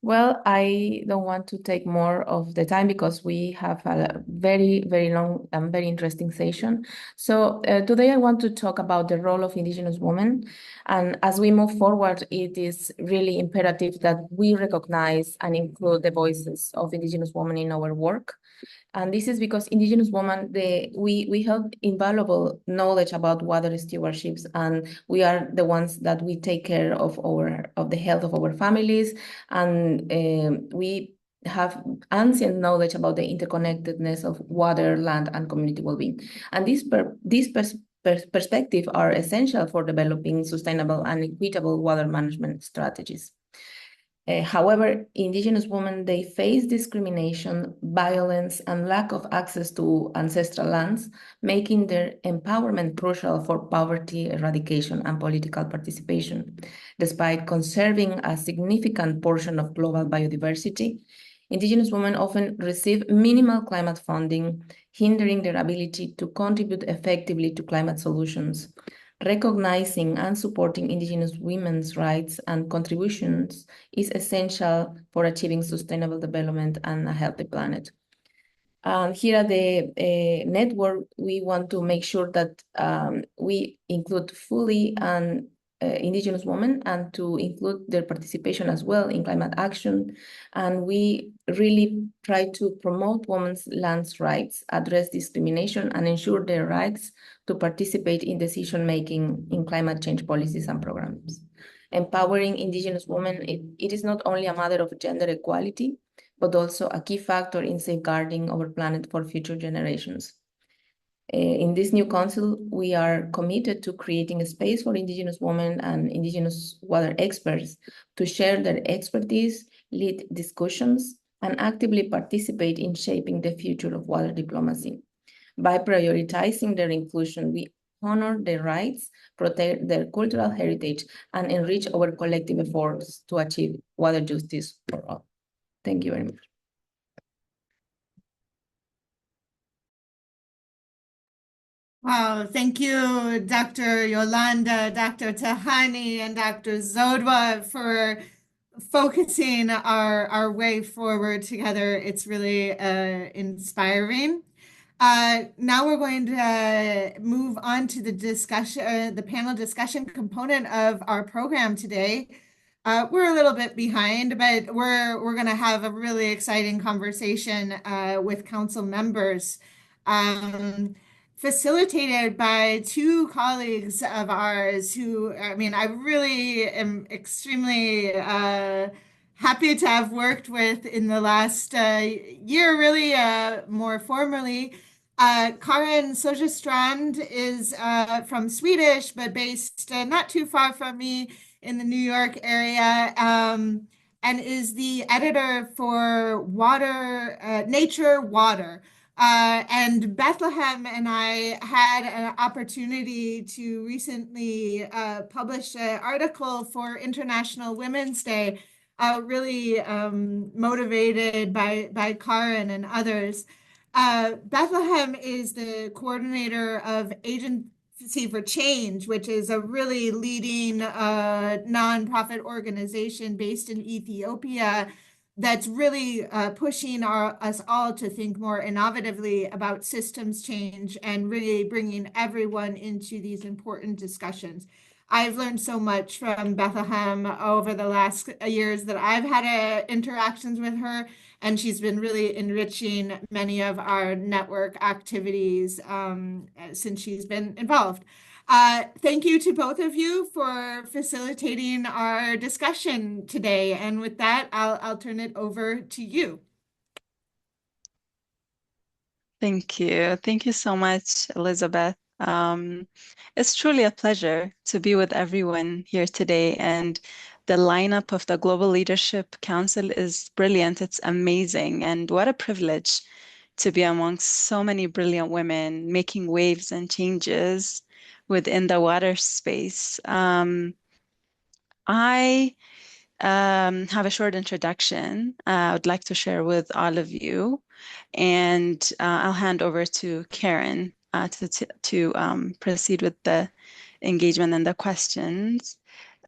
Well, I don't want to take more of the time because we have a very, very long and very interesting session. So today I want to talk about the role of Indigenous women. And as we move forward, it is really imperative that we recognize and include the voices of Indigenous women in our work. And this is because Indigenous women, we have invaluable knowledge about water stewardships, and we are the ones that we take care of the health of our families, and we have ancient knowledge about the interconnectedness of water, land, and community well-being. And these perspectives are essential for developing sustainable and equitable water management strategies. However, Indigenous women, they face discrimination, violence, and lack of access to ancestral lands, making their empowerment crucial for poverty eradication and political participation. Despite conserving a significant portion of global biodiversity, Indigenous women often receive minimal climate funding, hindering their ability to contribute effectively to climate solutions. Recognizing and supporting Indigenous women's rights and contributions is essential for achieving sustainable development and a healthy planet. Here at the network, we want to make sure that we include fully Indigenous women and to include their participation as well in climate action. And we really try to promote women's lands rights, address discrimination, and ensure their rights to participate in decision-making in climate change policies and programs. Empowering Indigenous women, it is not only a matter of gender equality, but also a key factor in safeguarding our planet for future generations. In this new council, we are committed to creating a space for Indigenous women and Indigenous water experts to share their expertise, lead discussions, and actively participate in shaping the future of water diplomacy. By prioritizing their inclusion, we honor their rights, protect their cultural heritage, and enrich our collective efforts to achieve water justice for all. Thank you very much. Wow, thank you, Dr. Yolanda, Dr. Tahani, and Dr. Zodwa for focusing our way forward together. It's really inspiring. Now we're going to move on to the discussion, the panel discussion component of our program today. We're a little bit behind, but we're going to have a really exciting conversation with council members. Facilitated by two colleagues of ours who, I mean, I really am extremely happy to have worked with in the last year, really more formally. Karin Sojestrand is from Swedish, but based not too far from me in the New York area, and is the editor for Nature Water. And Bethlehem and I had an opportunity to recently publish an article for International Women's Day, really motivated by Karin and others. Bethlehem is the coordinator of Agency for Change, which is a really leading nonprofit organization based in Ethiopia that's really pushing us all to think more innovatively about systems change and really bringing everyone into these important discussions. I've learned so much from Bethlehem over the last years that I've had interactions with her, and she's been really enriching many of our network activities since she's been involved. Thank you to both of you for facilitating our discussion today. And with that, I'll turn it over to you. Thank you. Thank you so much, Elizabeth. It's truly a pleasure to be with everyone here today. And the lineup of the Global Leadership Council is brilliant. It's amazing. And what a privilege to be amongst so many brilliant women making waves and changes within the water space. I have a short introduction I would like to share with all of you, and I'll hand over to Karen to proceed with the engagement and the questions.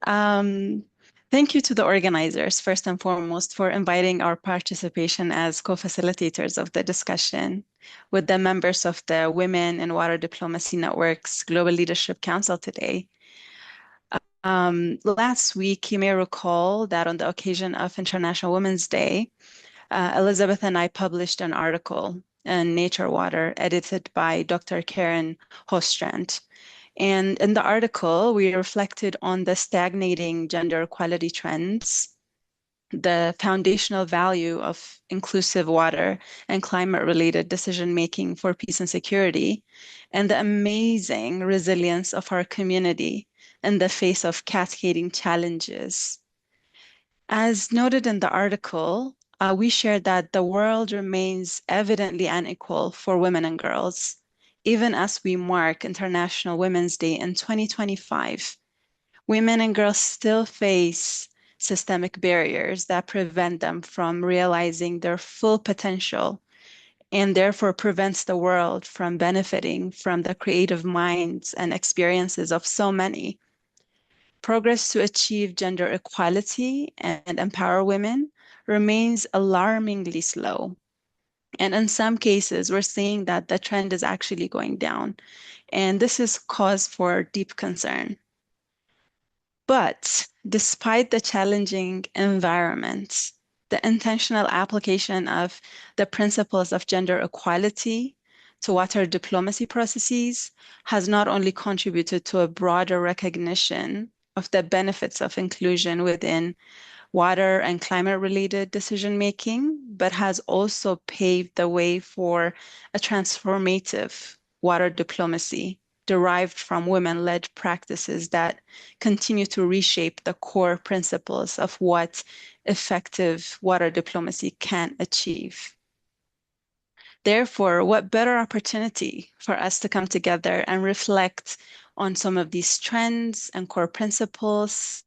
Thank you to the organizers, first and foremost, for inviting our participation as co-facilitators of the discussion with the members of the Women in Water Diplomacy Network's Global Leadership Council today. Last week, you may recall that on the occasion of International Women's Day, Elizabeth and I published an article in Nature Water edited by Dr. Karen Hostrand. And in the article, we reflected on the stagnating gender equality trends, the foundational value of inclusive water and climate-related decision-making for peace and security, and the amazing resilience of our community in the face of cascading challenges. As noted in the article, we shared that the world remains evidently unequal for women and girls, even as we mark International Women's Day in 2025. Women and girls still face systemic barriers that prevent them from realizing their full potential and therefore prevents the world from benefiting from the creative minds and experiences of so many. Progress to achieve gender equality and empower women remains alarmingly slow. And in some cases, we're seeing that the trend is actually going down. And this is cause for deep concern. But despite the challenging environment, the intentional application of the principles of gender equality to water diplomacy processes has not only contributed to a broader recognition of the benefits of inclusion within water and climate-related decision-making, but has also paved the way for a transformative water diplomacy derived from women-led practices that continue to reshape the core principles of what effective water diplomacy can achieve. Therefore, what better opportunity for us to come together and reflect on some of these trends and core principles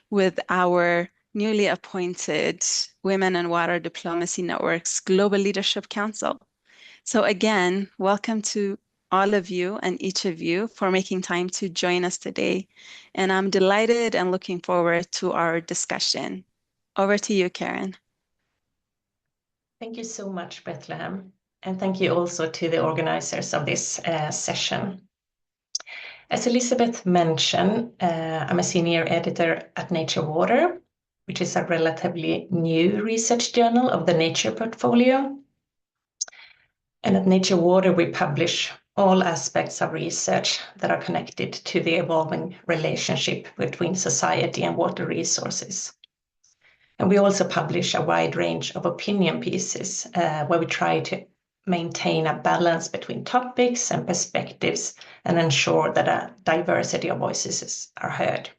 with our newly appointed Women in Water Diplomacy Network's Global Leadership Council. So again, welcome to all of you and each of you for making time to join us today. And I'm delighted and looking forward to our discussion. Over to you, Karen. Thank you so much, Bethlehem. And thank you also to the organizers of this session. As Elizabeth mentioned, I'm a senior editor at Nature Water, which is a relatively new research journal of the nature portfolio. And at Nature Water, we publish all aspects of research that are connected to the evolving relationship between society and water resources. And we also publish a wide range of opinion pieces where we try to maintain a balance between topics and perspectives and ensure that a diversity of voices are heard.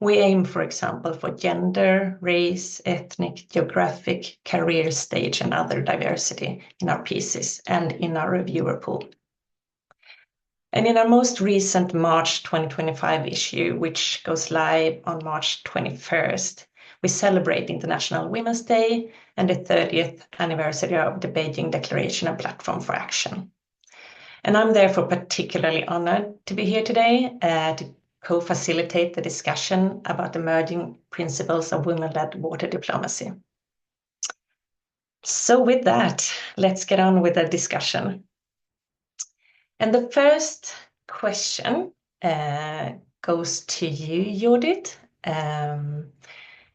We aim, for example, for gender, race, ethnic, geographic, career stage, and other diversity in our pieces and in our reviewer pool. And in our most recent March 2025 issue, which goes live on March 21st, we celebrate International Women's Day and the 30th anniversary of the Beijing Declaration and Platform for Action. And I'm therefore particularly honored to be here today to co-facilitate the discussion about emerging principles of women-led water diplomacy. So with that, let's get on with the discussion. And the first question goes to you, Judith.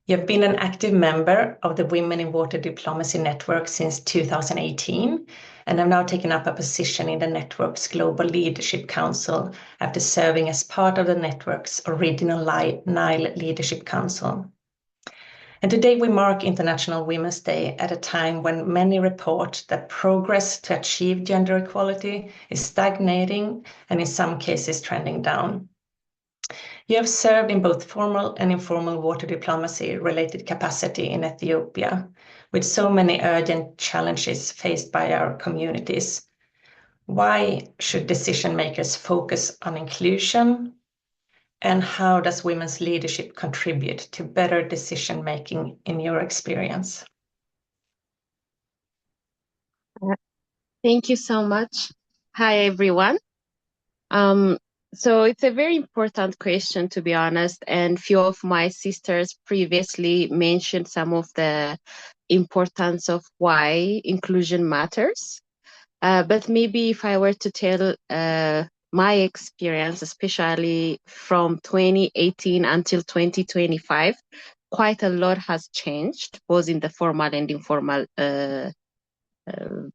You've been an active member of the Women in Water Diplomacy Network since 2018, and have now taken up a position in the network's Global Leadership Council after serving as part of the network's original Nile Leadership Council. And today we mark International Women's Day at a time when many report that progress to achieve gender equality is stagnating and in some cases trending down. You have served in both formal and informal water diplomacy related capacity in Ethiopia, with so many urgent challenges faced by our communities. Why should decision makers focus on inclusion? And how does women's leadership contribute to better decision making in your experience? Thank you so much. Hi, everyone. So it's a very important question, to be honest, and few of my sisters previously mentioned some of the importance of why inclusion matters. But maybe if I were to tell my experience, especially from 2018 until 2025, quite a lot has changed, both in the formal and informal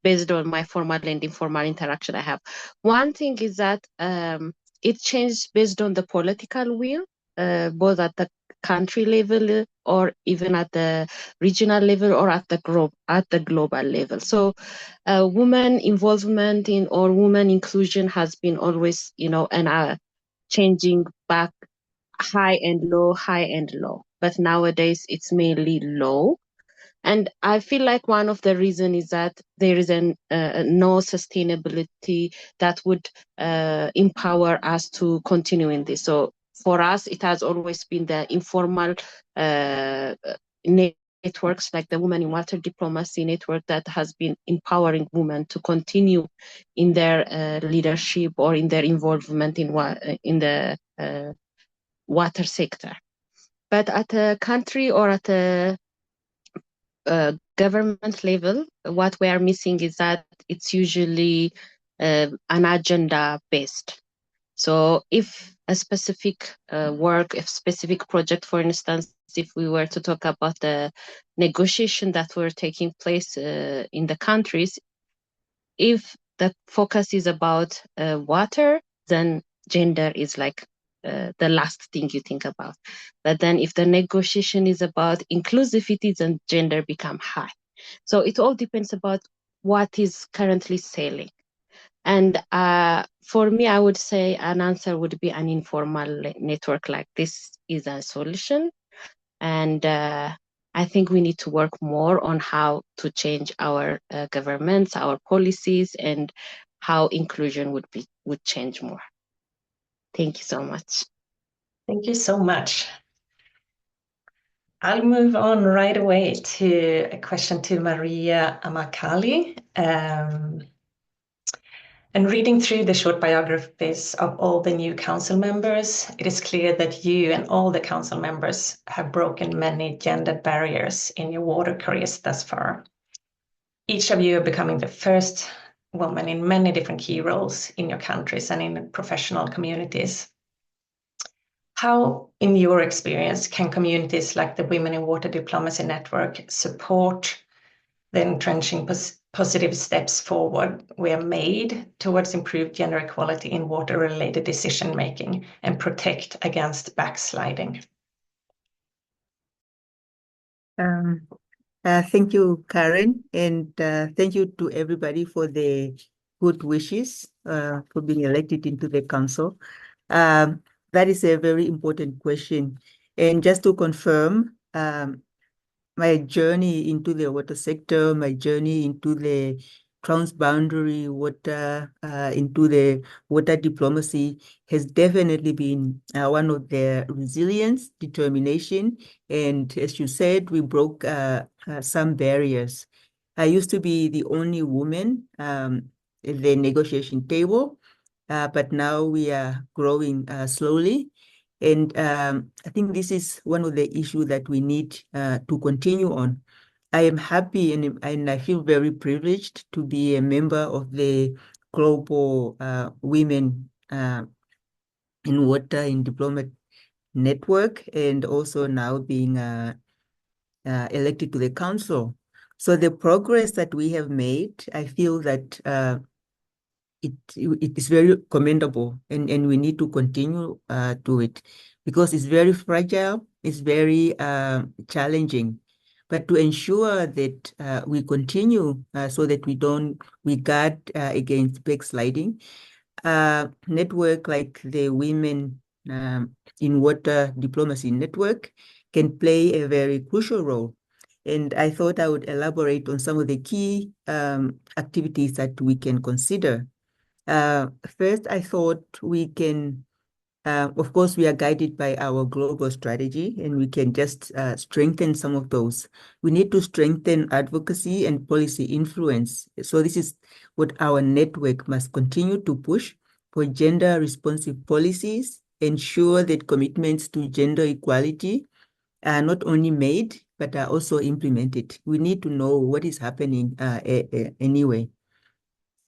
based on my formal and informal interaction I have. One thing is that it changed based on the political will, both at the country level or even at the regional level or at the global level. So women involvement in or women inclusion has been always, and changing back high and low. But nowadays it's mainly low. And I feel like one of the reasons is that there is no sustainability that would empower us to continue in this. So for us, it has always been the informal networks like the Women in Water Diplomacy Network that has been empowering women to continue in their leadership or in their involvement in the water sector. But at a country or at a government level, what we are missing is that it's usually an agenda based. So if a specific work, a specific project, for instance, if we were to talk about the negotiation that were taking place in the countries, if the focus is about water, then gender is like the last thing you think about. But then if the negotiation is about inclusivity, then gender become high. So it all depends about what is currently selling. And for me, I would say an answer would be an informal network like this is a solution. And I think we need to work more on how to change our governments, our policies, and how inclusion would change more. Thank you so much. Thank you so much. I'll move on right away to a question to Maria Amakali. And reading through the short biographies of all the new council members, it is clear that you and all the council members have broken many gender barriers in your water careers thus far. Each of you are becoming the first woman in many different key roles in your countries and in professional communities. How, in your experience, can communities like the Women in Water Diplomacy Network support the entrenching positive steps forward we have made towards improved gender equality in water-related decision-making and protect against backsliding? Thank you, Karen, and thank you to everybody for the good wishes for being elected into the council. That is a very important question. And just to confirm, my journey into the water sector, my journey into the transboundary water, into the water diplomacy has definitely been one of the resilience, determination, and as you said, we broke some barriers. I used to be the only woman at the negotiation table, but now we are growing slowly. And I think this is one of the issues that we need to continue on. I am happy and I feel very privileged to be a member of the Global Women in Water in Diplomat Network, and also now being elected to the council. So the progress that we have made, I feel that it is very commendable, and we need to continue to it, because it's very fragile is very challenging. But to ensure that we continue so that we guard against backsliding, network like the Women in Water Diplomacy Network can play a very crucial role. And I thought I would elaborate on some of the key activities that we can consider. First, I thought we can, of course, we are guided by our global strategy, and we can just strengthen some of those. We need to strengthen advocacy and policy influence. So this is what our network must continue to push for gender-responsive policies, ensure that commitments to gender equality are not only made, but are also implemented. We need to know what is happening anyway.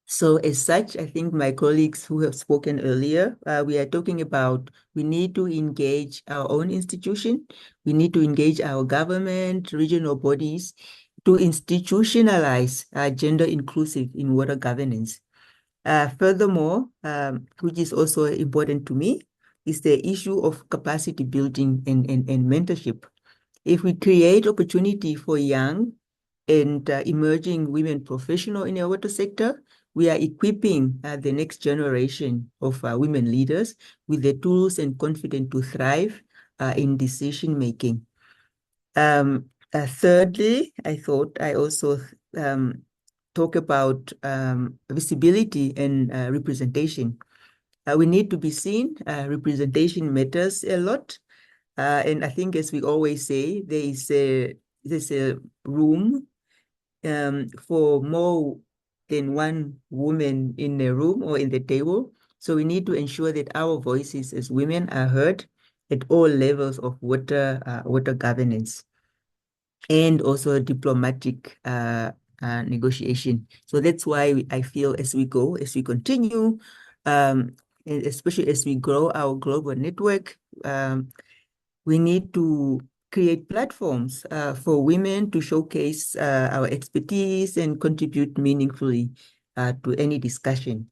So as such, I think my colleagues who have spoken earlier, we are talking about we need to engage our own institution. We need to engage our government, regional bodies to institutionalize gender inclusive in water governance. Furthermore, which is also important to me, is the issue of capacity building and mentorship. If we create opportunity for young and emerging women professionals in the water sector, we are equipping the next generation of women leaders with the tools and confidence to thrive in decision making. Thirdly, I thought I also talk about visibility and representation. We need to be seen. Representation matters a lot. And I think, as we always say, there's a room for more than one woman in a room or in the table. So we need to ensure that our voices as women are heard at all levels of water governance and also diplomatic negotiation. So that's why I feel as we continue, and especially as we grow our global network, we need to create platforms for women to showcase our expertise and contribute meaningfully to any discussion.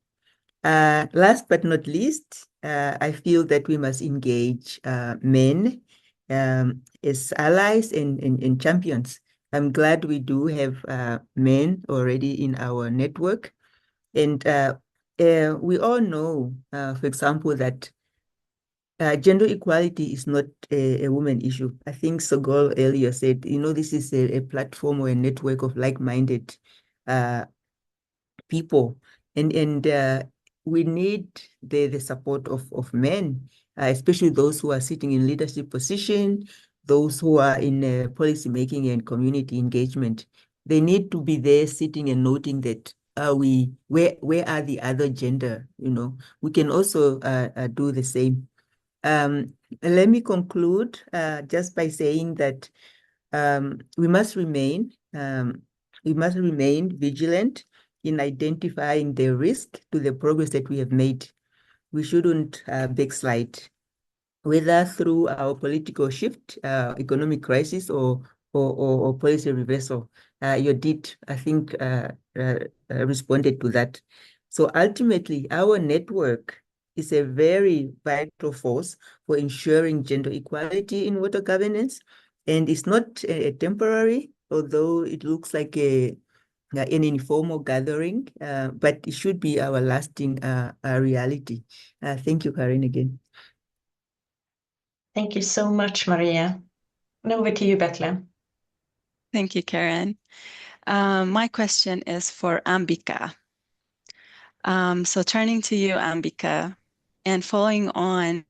Last but not least, I feel that we must engage men as allies and champions. I'm glad we do have men already in our network. And we all know, for example, that gender equality is not a woman issue. I think Sogol earlier said, this is a platform or a network of like-minded people. And we need the support of men, especially those who are sitting in leadership position, those who are in policy making and community engagement. They need to be there sitting and noting that where are the other gender? We can also do the same. Let me conclude just by saying that we must remain vigilant in identifying the risk to the progress that we have made. We shouldn't backslide, whether through our political shift, economic crisis, or policy reversal. Your deed, I think, responded to that. So ultimately, our network is a very vital force for ensuring gender equality in water governance. And it's not a temporary, although it looks like an informal gathering, but it should be our lasting reality. Thank you, Karen, again. Thank you so much, Maria. And over to you, Bethlehem. Thank you, Karen. My question is for Ambika. So turning to you, Ambika, and following on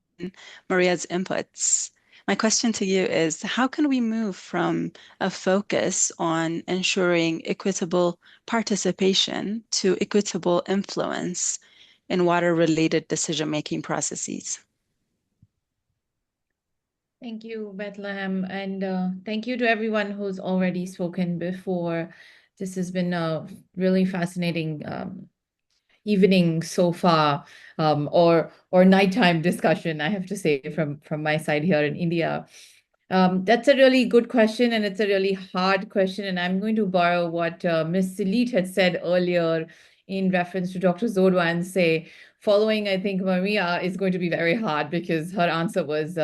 Maria's inputs, my question to you is, how can we move from a focus on ensuring equitable participation to equitable influence in water-related decision-making processes? Thank you, Bethlehem, and thank you to everyone who's already spoken before. This has been a really fascinating evening so far, or nighttime discussion, I have to say, from my side here in India. That's a really good question, and it's a really hard question, and I'm going to borrow what Ms. Salit had said earlier in reference to Dr. Zodwa and say, following, I think, Maria is going to be very hard because her answer was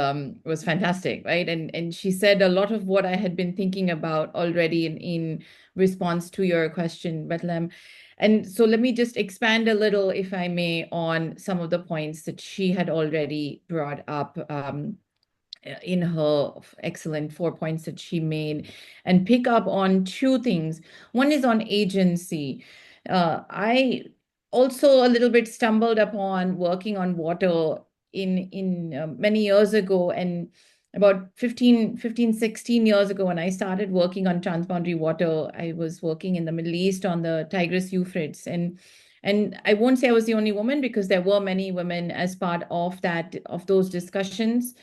fantastic, right? And she said a lot of what I had been thinking about already in response to your question, Bethlehem. And so let me just expand a little, if I may, on some of the points that she had already brought up in her excellent 4 points that she made, and pick up on two things. One is on agency. I also a little bit stumbled upon working on water in many years ago, and about 16 years ago, when I started working on transboundary water, I was working in the Middle East on the Tigris Euphrates. And I won't say I was the only woman, because there were many women as part of those discussions.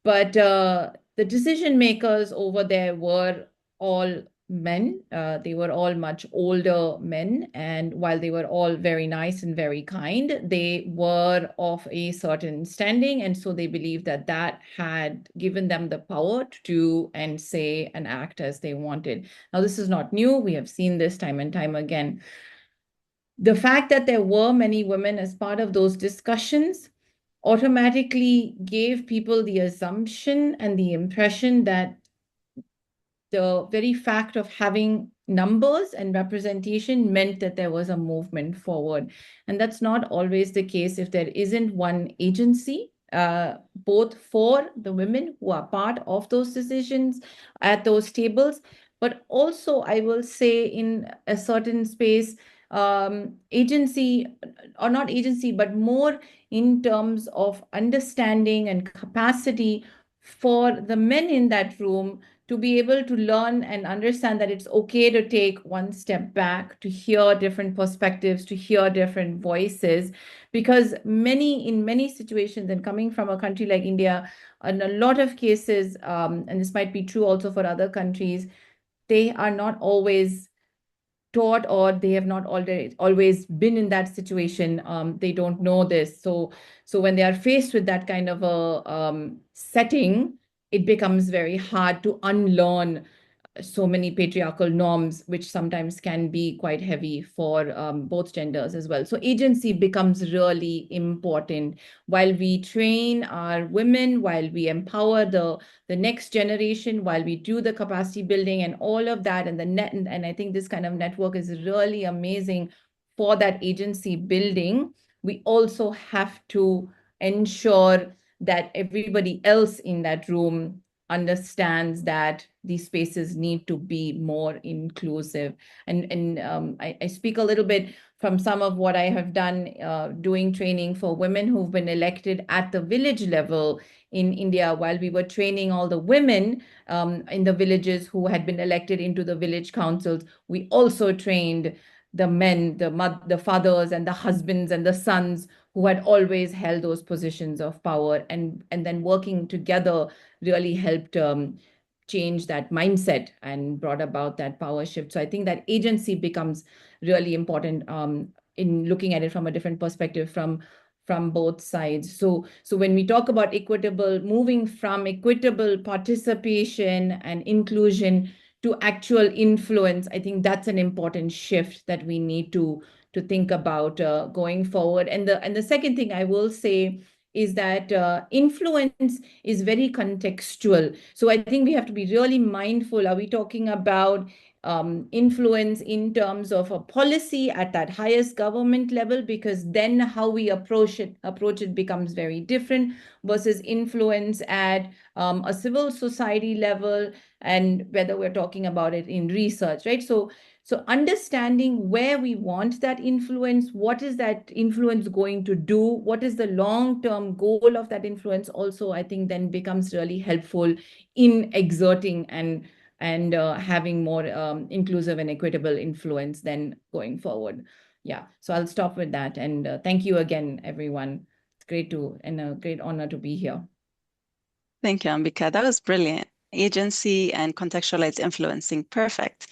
But the decision makers over there were all men. They were all much older men. And while they were all very nice and very kind, they were of a certain standing. And so they believed that that had given them the power to do and say and act as they wanted. Now, this is not new. We have seen this time and time again. The fact that there were many women as part of those discussions automatically gave people the assumption and the impression that the very fact of having numbers and representation meant that there was a movement forward. And that's not always the case if there isn't one agency, both for the women who are part of those decisions at those tables, but also, I will say, in a certain space, agency, or not agency, but more in terms of understanding and capacity for the men in that room to be able to learn and understand that it's okay to take one step back, to hear different perspectives, to hear different voices. Because in many situations, and coming from a country like India, in a lot of cases, and this might be true also for other countries, they are not always taught, or they have not always been in that situation. They don't know this. So when they are faced with that kind of a setting, it becomes very hard to unlearn so many patriarchal norms, which sometimes can be quite heavy for both genders as well. So agency becomes really important while we train our women, while we empower the next generation, while we do the capacity building and all of that, and and I think this kind of network is really amazing for that agency building. We also have to ensure that everybody else in that room understands that these spaces need to be more inclusive. And I speak a little bit from some of what I have done doing training for women who've been elected at the village level in India. While we were training all the women in the villages who had been elected into the village councils, we also trained the men, the fathers and the husbands and the sons who had always held those positions of power, and then working together really helped change that mindset and brought about that power shift. So I think that agency becomes really important in looking at it from a different perspective from both sides. So when we talk about moving from equitable participation and inclusion to actual influence, I think that's an important shift that we need to think about going forward. And the second thing I will say is that influence is very contextual. So I think we have to be really mindful. Are we talking about influence in terms of a policy at that highest government level? Because then how we approach it becomes very different, versus influence at a civil society level, and whether we're talking about it in research, right? So understanding where we want that influence, what is that influence going to do, what is the long-term goal of that influence, also, I think then becomes really helpful in exerting and having more inclusive and equitable influence then going forward. Yeah, so I'll stop with that. And thank you again, everyone. It's great and a great honor to be here. Thank you, Ambika. That was brilliant. Agency and contextualized influencing. Perfect.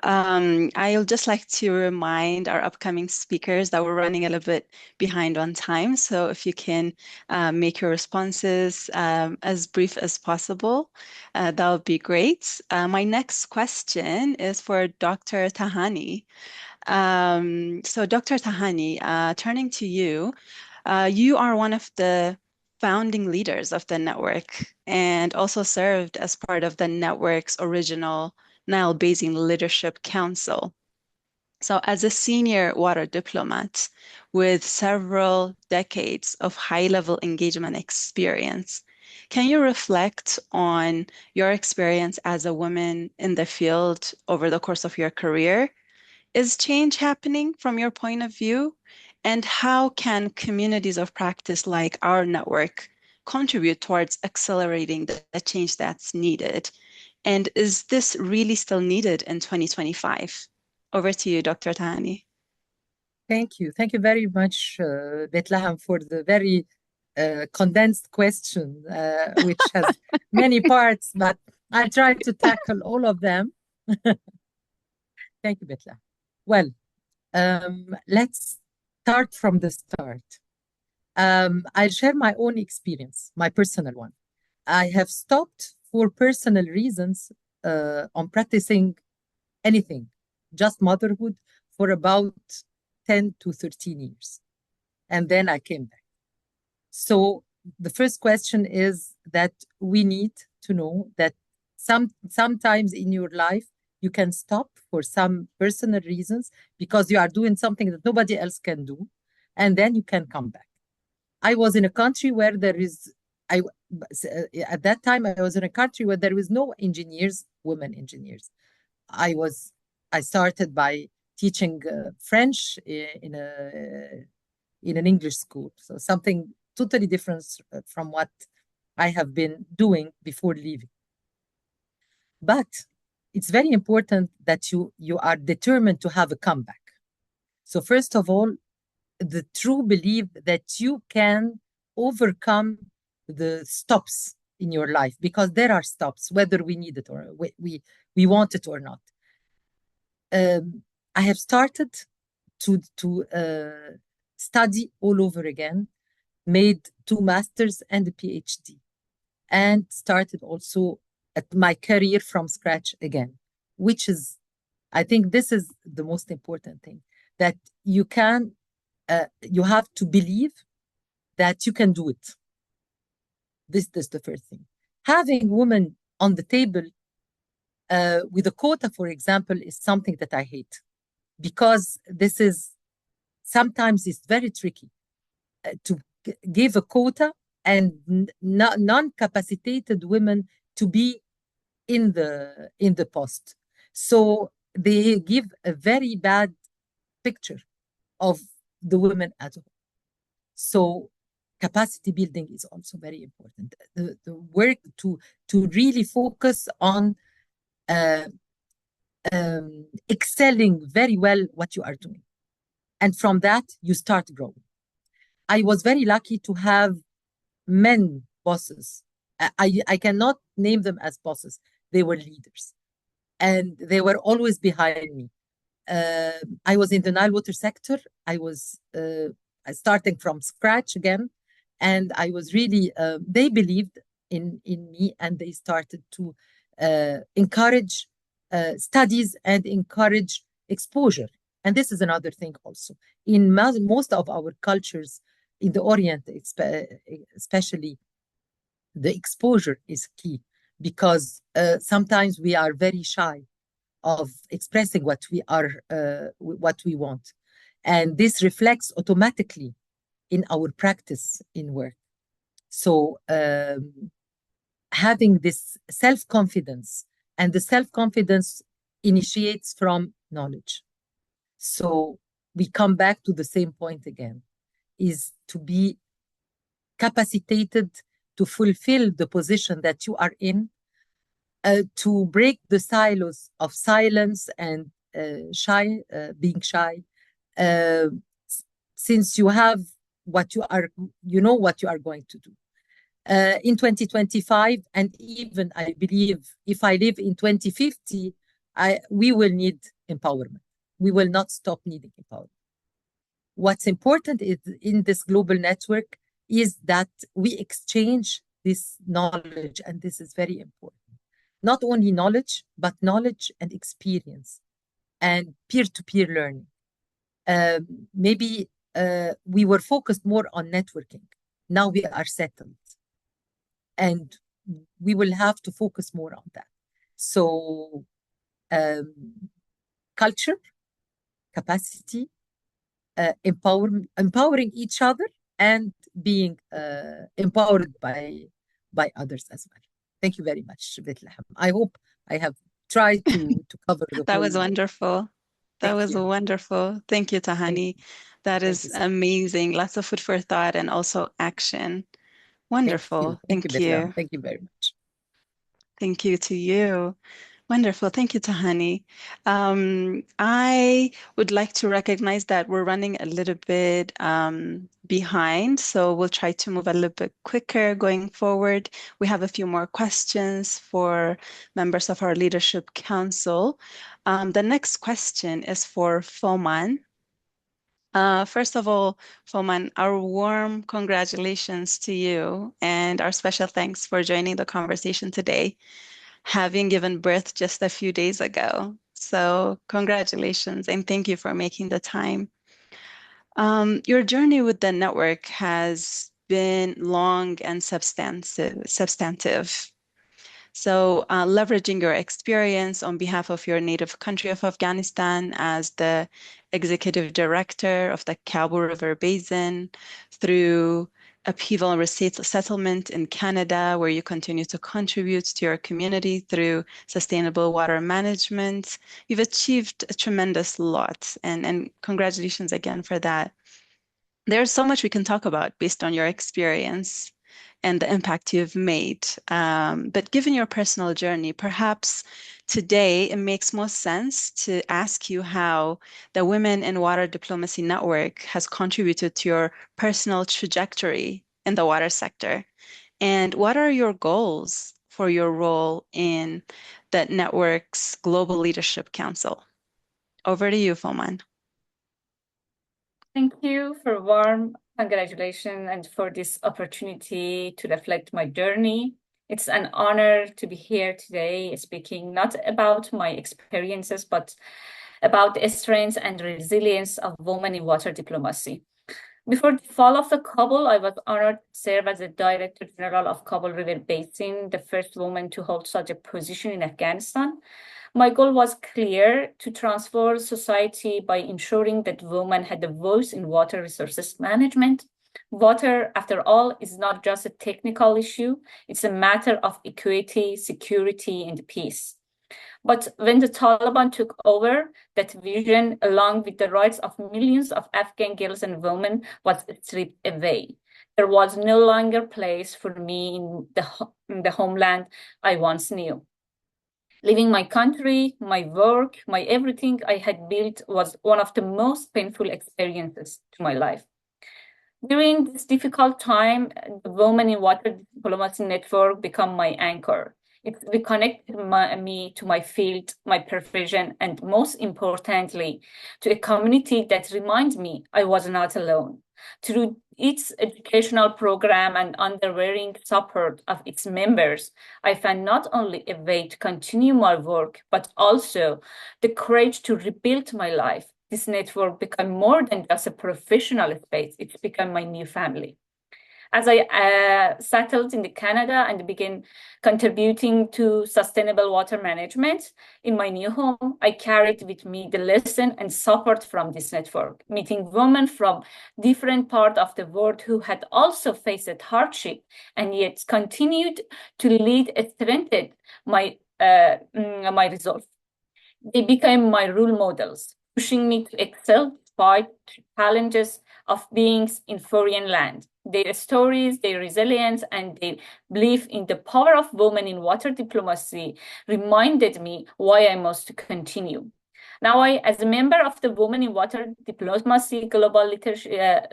I'll just like to remind our upcoming speakers that we're running a little bit behind on time. So if you can make your responses as brief as possible, that would be great. My next question is for Dr. Tahani. So Dr. Tahani, turning to you, you are one of the founding leaders of the network and also served as part of the network's original Nile Basin Leadership Council. So as a senior water diplomat with several decades of high-level engagement experience, can you reflect on your experience as a woman in the field over the course of your career? Is change happening from your point of view? And how can communities of practice like our network contribute towards accelerating the change that's needed? And is this really still needed in 2025? Over to you, Dr. Tahani. Thank you. Thank you very much, Bethlehem, for the very condensed question, which has many parts, but I'll try to tackle all of them. Thank you, Bethlehem. Well, let's start from the start. I'll share my own experience, my personal one. I have stopped for personal reasons on practicing anything, just motherhood, for about 10 to 13 years. And then I came back. So the first question is that we need to know that sometimes in your life, you can stop for some personal reasons because you are doing something that nobody else can do, and then you can come back. I was in a country where there is, at that time, I was in a country where there was no engineers, women engineers. I started by teaching French in an English school, so something totally different from what I have been doing before leaving. But it's very important that you are determined to have a comeback. So first of all, the true belief that you can overcome the stops in your life, because there are stops, whether we need it or we want it or not. I have started to study all over again, made 2 masters and a PhD, and started also at my career from scratch again, which is, I think this is the most important thing, that you have to believe that you can do it. This is the first thing. Having women on the table with a quota, for example, is something that I hate, because this is sometimes it's very tricky to give a quota and non-capacitated women to be in the post. So they give a very bad picture of the women as a whole. So capacity building is also very important. The work to really focus on excelling very well what you are doing. And from that, you start growing. I was very lucky to have men bosses. I cannot name them as bosses. They were leaders. And they were always behind me. I was in the Nile water sector. I was starting from scratch again. And I was really, they believed in me, and they started to encourage studies and encourage exposure. And this is another thing also. In most of our cultures, in the Orient especially, the exposure is key, because sometimes we are very shy of expressing what we want. And this reflects automatically in our practice in work. So having this self-confidence, and the self-confidence initiates from knowledge. So we come back to the same point again, is to be capacitated to fulfill the position that you are in, to break the silos of silence and being shy, since you have what you know what you are going to do. In 2025, and even I believe if I live in 2050, we will need empowerment. We will not stop needing empowerment. What's important is in this global network is that we exchange this knowledge, and this is very important. Not only knowledge, but knowledge and experience and peer-to-peer learning. maybe we were focused more on networking. Now we are settled, and we will have to focus more on that. So culture, capacity, empowering each other, and being empowered by others as well. Thank you very much, Bethlehem. I hope I have tried to cover the That whole. was wonderful. That Thank was you. wonderful. Thank you, Thank Tahani. you. That Thank is you so much. amazing. Lots of food for thought and also action. Thank you. Wonderful. Thank you, Thank Bethlehem. you. Thank you very much. Thank you to you. Wonderful. Thank you, Tahani. I would like to recognize that we're running a little bit behind, so we'll try to move a little bit quicker going forward. We have a few more questions for members of our Leadership Council. The next question is for Foman. First of all, Foman, our warm congratulations to you and our special thanks for joining the conversation today, having given birth just a few days ago. So congratulations and thank you for making the time. Your journey with the network has been long and substantive. So leveraging your experience on behalf of your native country of Afghanistan as the executive director of the Kabul River Basin, through upheaval and resettlement in Canada, where you continue to contribute to your community through sustainable water management. You've achieved a tremendous lot, and congratulations again for that. There's so much we can talk about based on your experience and the impact you've made. But given your personal journey, perhaps today it makes most sense to ask you how the Women in Water Diplomacy Network has contributed to your personal trajectory in the water sector. And what are your goals for your role in that network's Global Leadership Council? Over to you, Foman. Thank you for warm congratulations and for this opportunity to reflect my journey. It's an honor to be here today speaking not about my experiences, but about the strength and resilience of women in water diplomacy. Before the fall of the Kabul, I was honored to serve as the Director General of Kabul River Basin, the first woman to hold such a position in Afghanistan. My goal was clear: to transform society by ensuring that women had a voice in water resources management. Water, after all, is not just a technical issue. It's a matter of equity, security, and peace. But when the Taliban took over, that vision, along with the rights of millions of Afghan girls and women, was stripped away. There was no longer place for me in the homeland I once knew. Leaving my country, my work, my everything I had built was one of the most painful experiences to my life. During this difficult time, the Women in Water Diplomacy Network became my anchor. It reconnected me to my field, my profession, and most importantly, to a community that reminds me I was not alone. Through its educational program and unwavering support of its members, I found not only a way to continue my work, but also the courage to rebuild my life. This network became more than just a professional space. It's become my new family. As I settled in Canada and began contributing to sustainable water management in my new home, I carried with me the lesson and support from this network, meeting women from different parts of the world who had also faced hardship and yet continued to lead and strengthened my resolve. They became my role models, pushing me to excel despite challenges of being in foreign land. Their stories, their resilience, and their belief in the power of women in water diplomacy reminded me why I must continue. Now, as a member of the Women in Water Diplomacy Global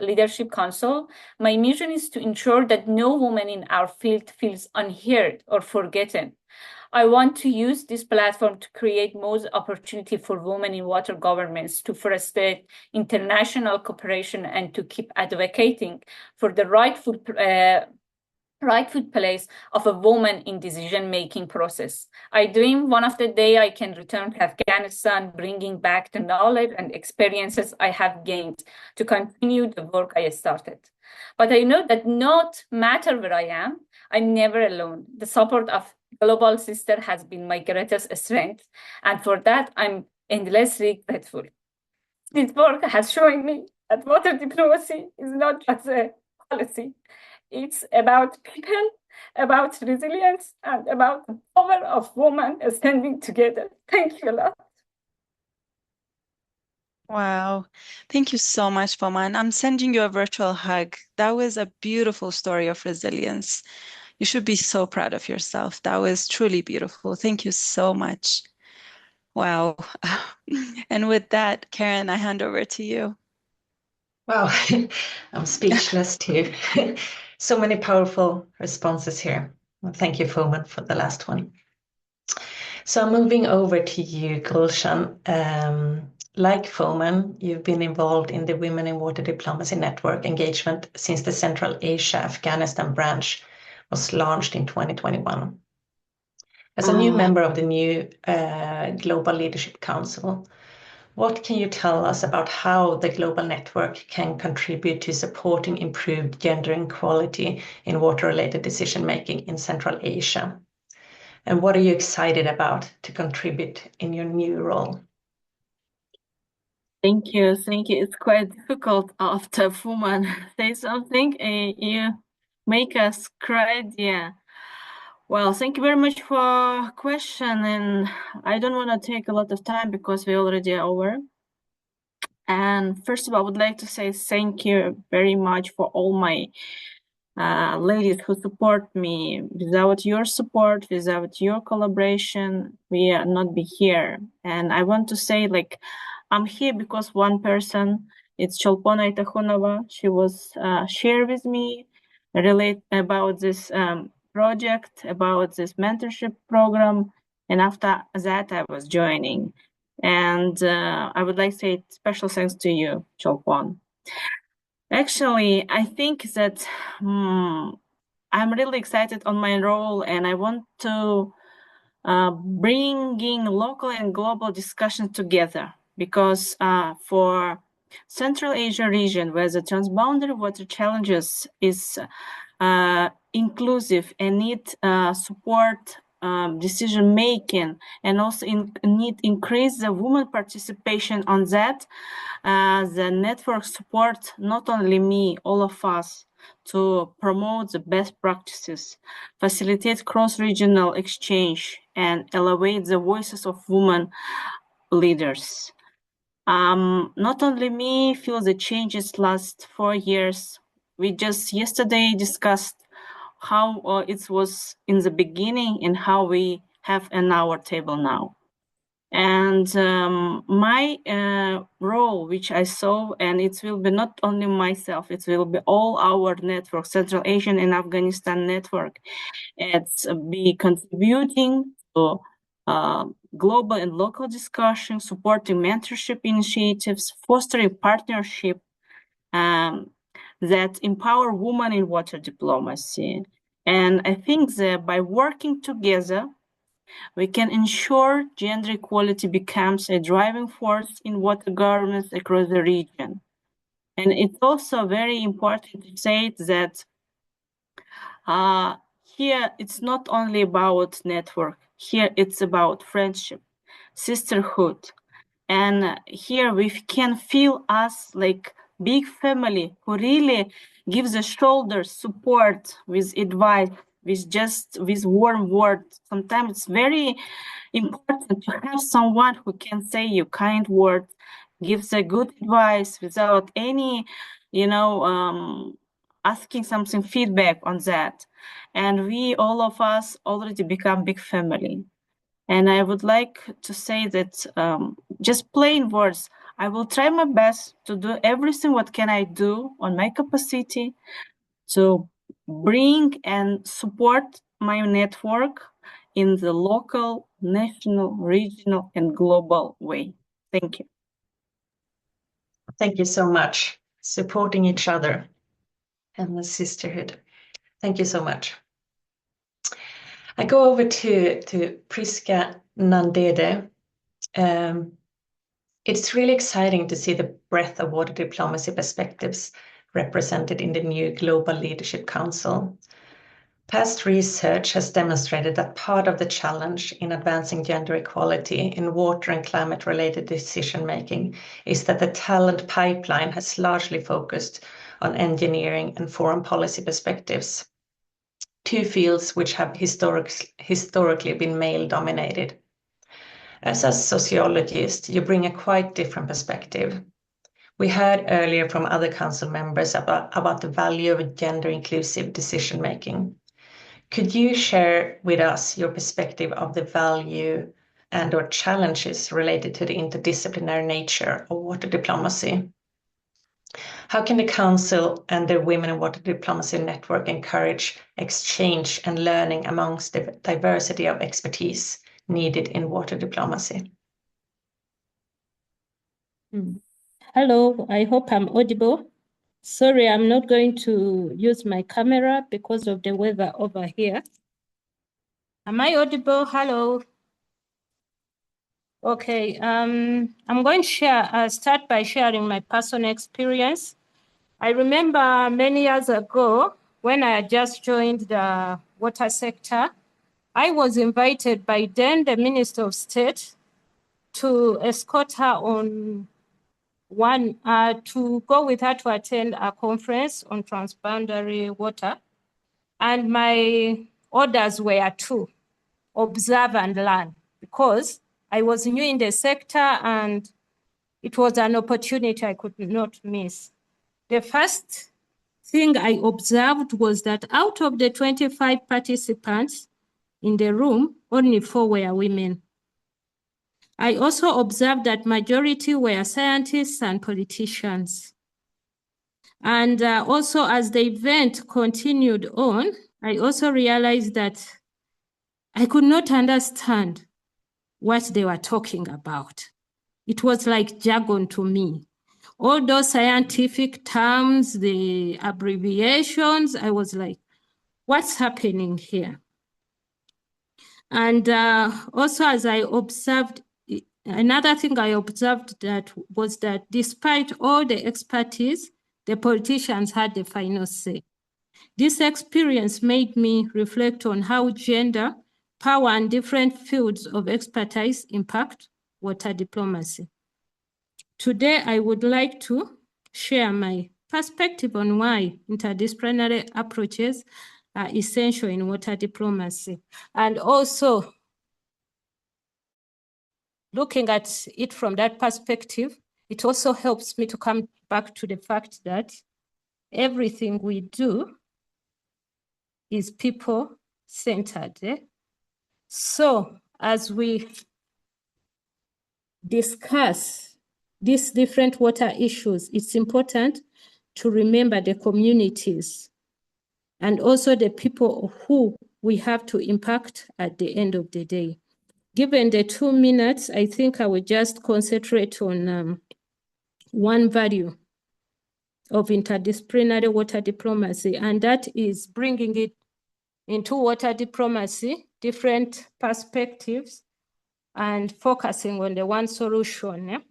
Leadership Council, my mission is to ensure that no woman in our field feels unheard or forgotten. I want to use this platform to create more opportunity for women in water governments, to foster international cooperation, and to keep advocating for the rightful rightful place of a woman in decision-making process. I dream one of the day I can return to Afghanistan, bringing back the knowledge and experiences I have gained to continue the work I started. But I know that not matter where I am, I'm never alone. The support of Global Sister has been my greatest strength, and for that, I'm endlessly grateful. This work has shown me that water diplomacy is not just a policy. It's about people, about resilience, and about the power of women standing together. Thank you a lot. Wow. Thank you so much, Foman. I'm sending you a virtual hug. That was a beautiful story of resilience. You should be so proud of yourself. That was truly beautiful. Thank you so much. Wow. And with that, Karen, I hand over to you. Wow, I'm speechless too. So many powerful responses here. Well, thank you, Foman, for the last one. So moving over to you, Gulshan. Like Foman, you've been involved in the Women in Water Diplomacy Network engagement since the Central Asia Afghanistan branch was launched in 2021. As a new member of the new Global Leadership Council, what can you tell us about how the global network can contribute to supporting improved gender equality in water-related decision-making in Central Asia? And what are you excited about to contribute in your new role? Thank you. Thank you. It's quite difficult after Fuman say something. You make us cry. Yeah. Well, thank you very much for question, and I don't want to take a lot of time because we already are over. And first of all, I would like to say thank you very much for all my ladies who support me. Without your support, without your collaboration, we are not be here. And I want to say, like, I'm here because one person, it's Cholpona Itakhunova. She was share with me relate about this project, about this mentorship program. And after that, I was joining. And I would like to say special thanks to you, Cholpon. Actually, I think that I'm really excited on my role, and I want to bringing local and global discussion together, because for Central Asia region, where the transboundary water challenges is inclusive and need support decision making, and also need increase the women participation on that. The network support not only me, all of us, to promote the best practices, facilitate cross-regional exchange, and elevate the voices of women leaders. Not only me feel the changes last 4 years. We just yesterday discussed how it was in the beginning and how we have in our table now. And my role, which I saw, and it will be not only myself, it will be all our network, Central Asian and Afghanistan network. It's be contributing to global and local discussion, supporting mentorship initiatives, fostering partnership that empower women in water diplomacy. And I think that by working together, we can ensure gender equality becomes a driving force in water governance across the region. And it's also very important to say that here it's not only about network. Here it's about friendship, sisterhood. And here we can feel us like big family who really gives a shoulder support with advice, with warm words. Sometimes it's very important to have someone who can say you kind words, gives a good advice without any, asking something feedback on that. And we, all of us, already become big family. And I would like to say that just plain words, I will try my best to do everything what can I do on my capacity to bring and support my network in the local, national, regional, and global way. Thank you. Thank you so much. Supporting each other and the sisterhood. Thank you so much. I go over to Priska Nandede. It's really exciting to see the breadth of water diplomacy perspectives represented in the new Global Leadership Council. Past research has demonstrated that part of the challenge in advancing gender equality in water and climate-related decision-making is that the talent pipeline has largely focused on engineering and foreign policy perspectives, two fields which have historically been male-dominated. As a sociologist, you bring a quite different perspective. We heard earlier from other council members about the value of gender-inclusive decision-making. Could you share with us your perspective of the value and/or challenges related to the interdisciplinary nature of water diplomacy? How can the Council and the Women in Water Diplomacy Network encourage exchange and learning amongst the diversity of expertise needed in water diplomacy? Hello, I hope I'm audible. Sorry, I'm not going to use my camera because of the weather over here. Am I audible? Hello. Okay, I'm going to start by sharing my personal experience. I remember many years ago when I had just joined the water sector, I was invited by then the Minister of State to escort her on to go with her to attend a conference on transboundary water. And my orders were to observe and learn because I was new in the sector and it was an opportunity I could not miss. The first thing I observed was that out of the 25 participants in the room, only 4 were women. I also observed that majority were scientists and politicians. And also as the event continued on, I also realized that I could not understand what they were talking about. It was like jargon to me. All those scientific terms, the abbreviations, I was like, what's happening here? And also as I observed, another thing I observed was that despite all the expertise, the politicians had the final say. This experience made me reflect on how gender, power, and different fields of expertise impact water diplomacy. Today, I would like to share my perspective on why interdisciplinary approaches are essential in water diplomacy. And also, looking at it from that perspective, it also helps me to come back to the fact that everything we do is people-centered. So as we discuss these different water issues, it's important to remember the communities and also the people who we have to impact at the end of the day. Given the 2 minutes, I think I will just concentrate on one value of interdisciplinary water diplomacy, and that is bringing it into water diplomacy, different perspectives, and focusing on the one solution.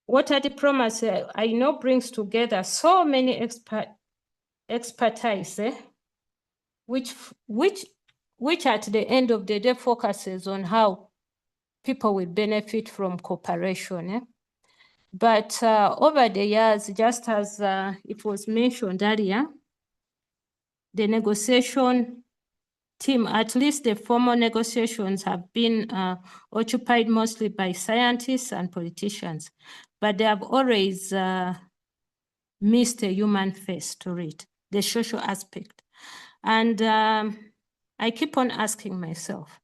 Water diplomacy, I know, brings together so many expertise, which at the end of the day focuses on how people will benefit from cooperation. But over the years, just as it was mentioned earlier, the negotiation team, at least the formal negotiations, have been occupied mostly by scientists and politicians, but they have always missed a human face to it, the social aspect. And I keep on asking myself,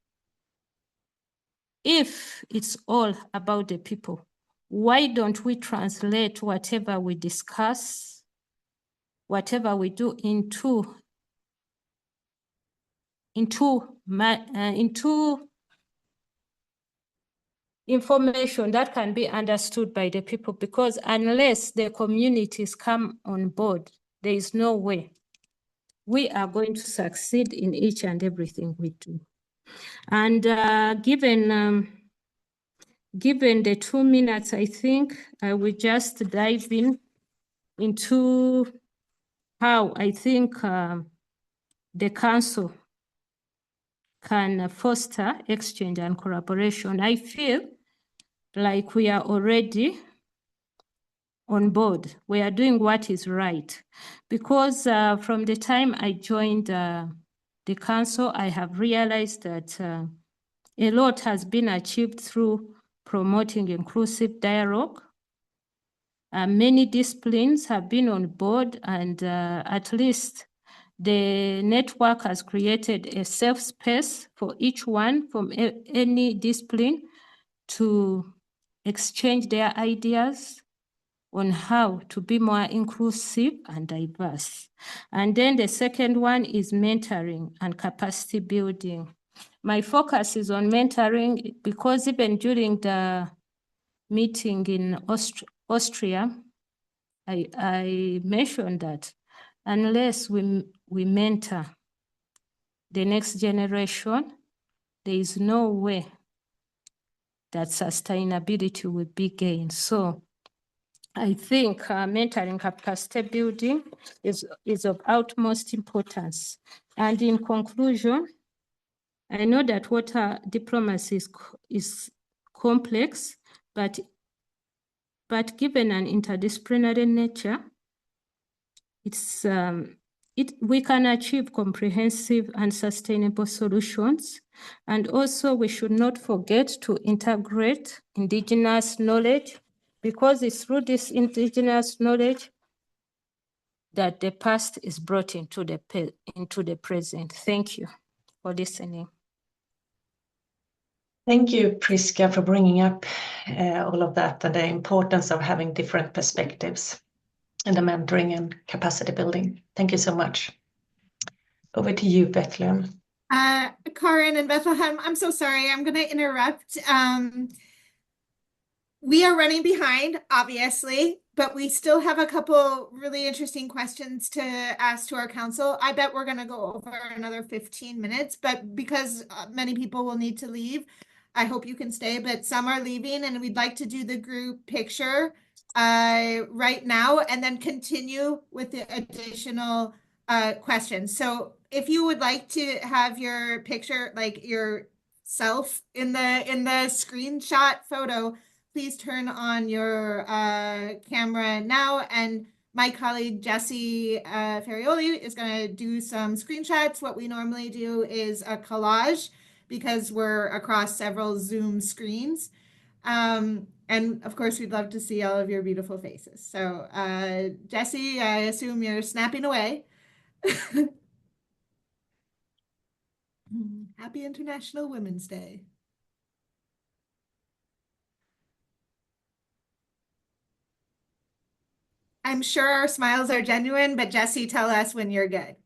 if it's all about the people, why don't we translate whatever we discuss, whatever we do into information that can be understood by the people? Because unless the communities come on board, there is no way we are going to succeed in each and everything we do. And given the 2 minutes, I think I will just dive into how I think the council can foster exchange and collaboration. I feel like we are already on board. We are doing what is right. Because from the time I joined the council, I have realized that a lot has been achieved through promoting inclusive dialogue. Many disciplines have been on board, and at least the network has created a safe space for each one from any discipline to exchange their ideas on how to be more inclusive and diverse. And then the second one is mentoring and capacity building. My focus is on mentoring because even during the meeting in Austria, I mentioned that unless we mentor the next generation, there is no way that sustainability will be gained. So I think mentoring capacity building is of utmost importance. And in conclusion, I know that water diplomacy is complex, but given an interdisciplinary nature, we can achieve comprehensive and sustainable solutions. And also we should not forget to integrate indigenous knowledge, because it's through this indigenous knowledge that the past is brought into the present. Thank you for listening. Thank you, Priska, for bringing up all of that and the importance of having different perspectives and the mentoring and capacity building. Thank you so much. Over to you, Bethlehem. Karin and Bethlehem, I'm so sorry. I'm going to interrupt. We are running behind, obviously, but we still have a couple really interesting questions to ask to our council. I bet we're going to go over another 15 minutes, but because many people will need to leave, I hope you can stay, but some are leaving, and we'd like to do the group picture right now and then continue with the additional questions. So if you would like to have your picture, like yourself in the screenshot photo, please turn on your camera now, and my colleague Jessie Ferrioli is going to do some screenshots. What we normally do is a collage because we're across several Zoom screens. And of course, we'd love to see all of your beautiful faces. So Jessie, I assume you're snapping away. Happy International Women's Day. I'm sure our smiles are genuine, but Jessie, tell us when you're good.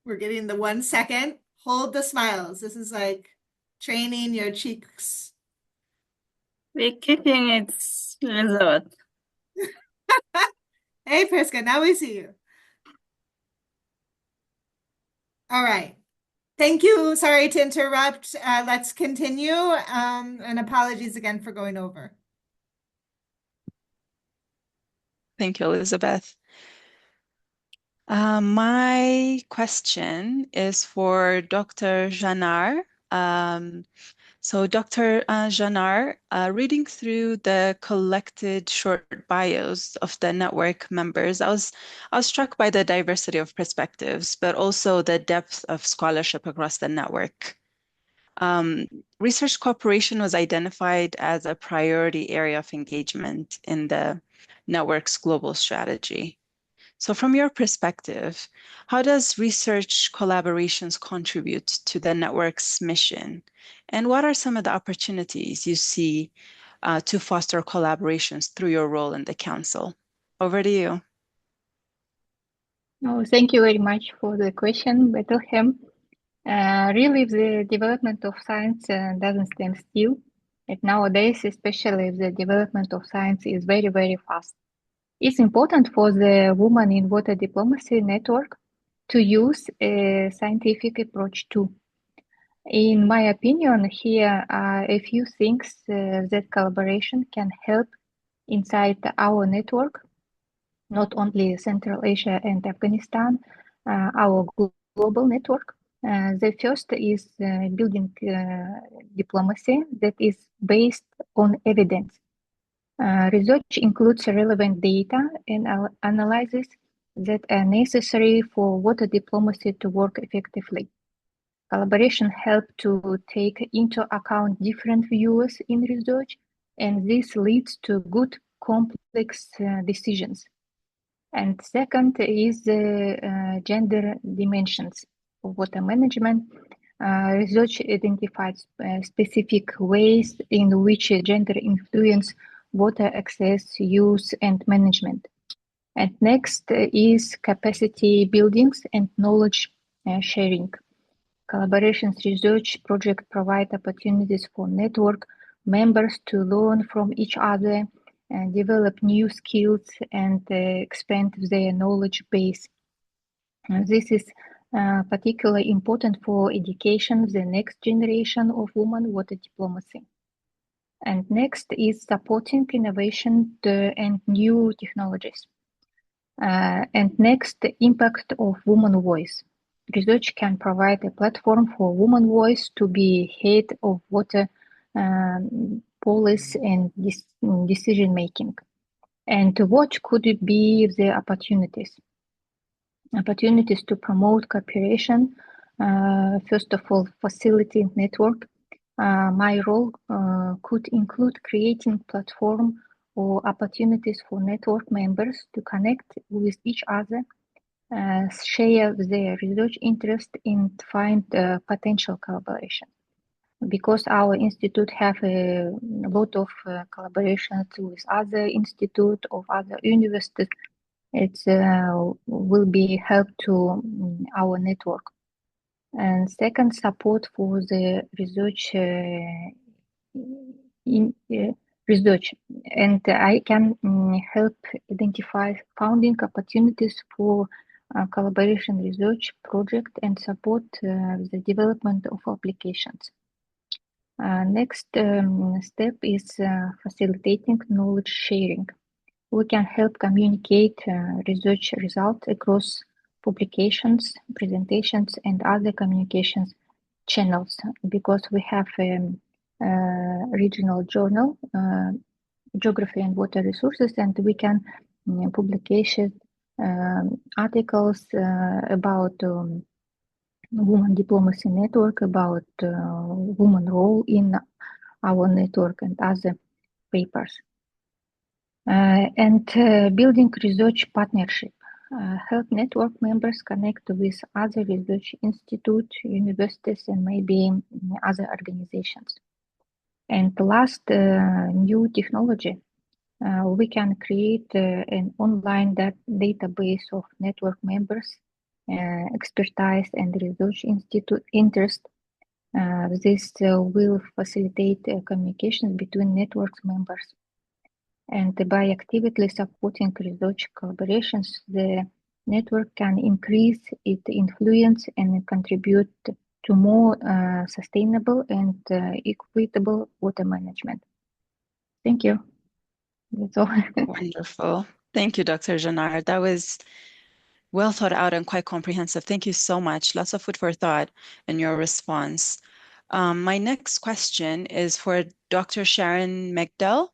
We're getting the 1 second. Hold the smiles. This is like training your cheeks. We're keeping it, Elizabeth. Hey, Priska, now we see you. All right. Thank you. Sorry to interrupt. Let's continue. And apologies again for going over. Thank you, Elizabeth. My question is for Dr. Jannar. So Dr. Jannar, reading through the collected short bios of the network members, I was struck by the diversity of perspectives, but also the depth of scholarship across the network. Research cooperation was identified as a priority area of engagement in the network's global strategy. So from your perspective, how does research collaborations contribute to the network's mission? And what are some of the opportunities you see to foster collaborations through your role in the council? Over to you. Oh, thank you very much for the question, Bethlehem. Really, the development of science doesn't stand still. And nowadays, especially the development of science is very, very fast. It's important for the Women in Water Diplomacy Network to use a scientific approach too. In my opinion, here are a few things that collaboration can help inside our network, not only Central Asia and Afghanistan, our global network. The first is building diplomacy that is based on evidence. Research includes relevant data and analysis that are necessary for water diplomacy to work effectively. Collaboration helps to take into account different views in research, and this leads to good, complex decisions. And second is the gender dimensions of water management. Research identifies specific ways in which gender influence water access, use, and management. And next is capacity buildings and knowledge sharing. Collaborations research projects provide opportunities for network members to learn from each other and develop new skills and expand their knowledge base. This is particularly important for education of the next generation of women water diplomacy. And next is supporting innovation and new technologies. And next, the impact of woman voice. Research can provide a platform for woman voice to be head of water policy and decision making. And what could be the opportunities? Opportunities to promote cooperation. First of all, facility network. My role could include creating platform or opportunities for network members to connect with each other, share their research interest, and find potential collaboration. Because our institute have a lot of collaborations with other institutes of other universities, it will be help to our network. And second, support for the research research, and I can help identify founding opportunities for collaboration research project and support the development of applications. Next step is facilitating knowledge sharing. We can help communicate research results across publications, presentations, and other communications channels because we have a regional journal, Geography and Water Resources, and we can publish articles about women diplomacy network, about women role in our network and other papers. And building research partnership. Help network members connect with other research institutes, universities, and maybe other organizations. And last, new technology. We can create an online database of network members, expertise, and research institute interest. This will facilitate communication between network members. And by actively supporting research collaborations, the network can increase its influence and contribute to more sustainable and equitable water management. Thank you. That's all. Wonderful. Thank you, Dr. Janar. That was well thought out and quite comprehensive. Thank you so much. Lots of food for thought in your response. My next question is for Dr. Sharon Megdal.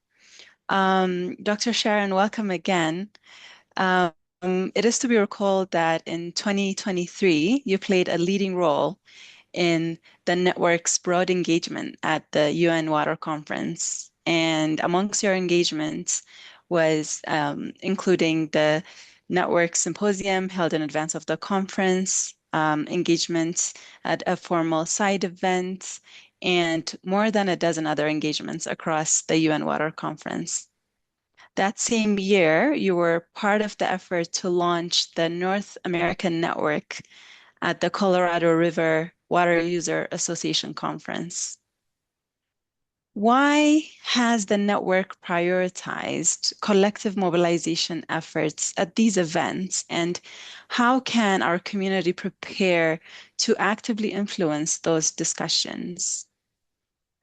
Dr. Sharon, welcome again. It is to be recalled that in 2023, you played a leading role in the network's broad engagement at the UN Water Conference. And amongst your engagements was including the network symposium held in advance of the conference, engagements at a formal side event, and more than a dozen other engagements across the UN Water Conference. That same year, you were part of the effort to launch the North American Network at the Colorado River Water User Association Conference. Why has the network prioritized collective mobilization efforts at these events, and how can our community prepare to actively influence those discussions?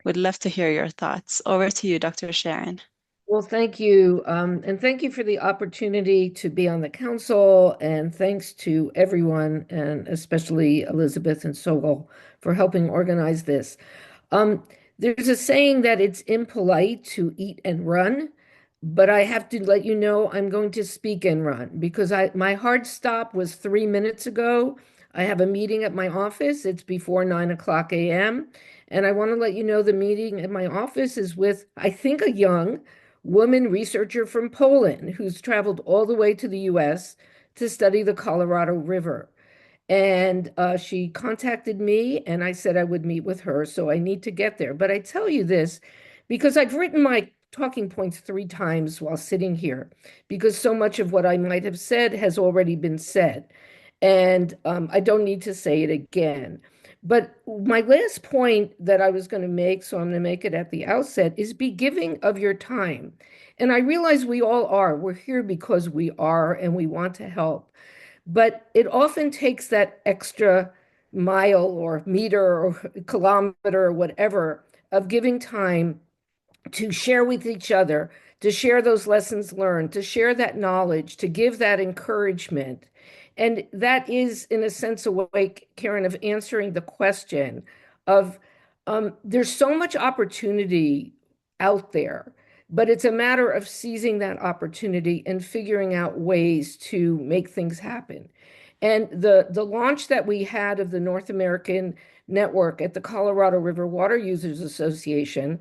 Would love to hear your thoughts. Over to you, Dr. Sharon. Well, thank you. And thank you for the opportunity to be on the council. And thanks to everyone, and especially Elizabeth and Sogol, for helping organize this. There's a saying that it's impolite to eat and run, but I have to let you know I'm going to speak and run because my hard stop was 3 minutes ago. I have a meeting at my office. It's before 9:00 a.m. And I want to let you know the meeting at my office is with, I think, a young woman researcher from Poland who's traveled all the way to the US to study the Colorado River. And she contacted me and I said I would meet with her. So I need to get there. But I tell you this because I've written my talking points 3 times while sitting here, because so much of what I might have said has already been said. And I don't need to say it again. But my last point that I was going to make, so I'm going to make it at the outset, is be giving of your time. And I realize we all are. We're here because we are and we want to help. But it often takes that extra mile or meter or kilometer or whatever of giving time to share with each other, to share those lessons learned, to share that knowledge, to give that encouragement. And that is, in a sense, a way, Karen, of answering the question of there's so much opportunity out there, but it's a matter of seizing that opportunity and figuring out ways to make things happen. And the launch that we had of the North American Network at the Colorado River Water Users Association,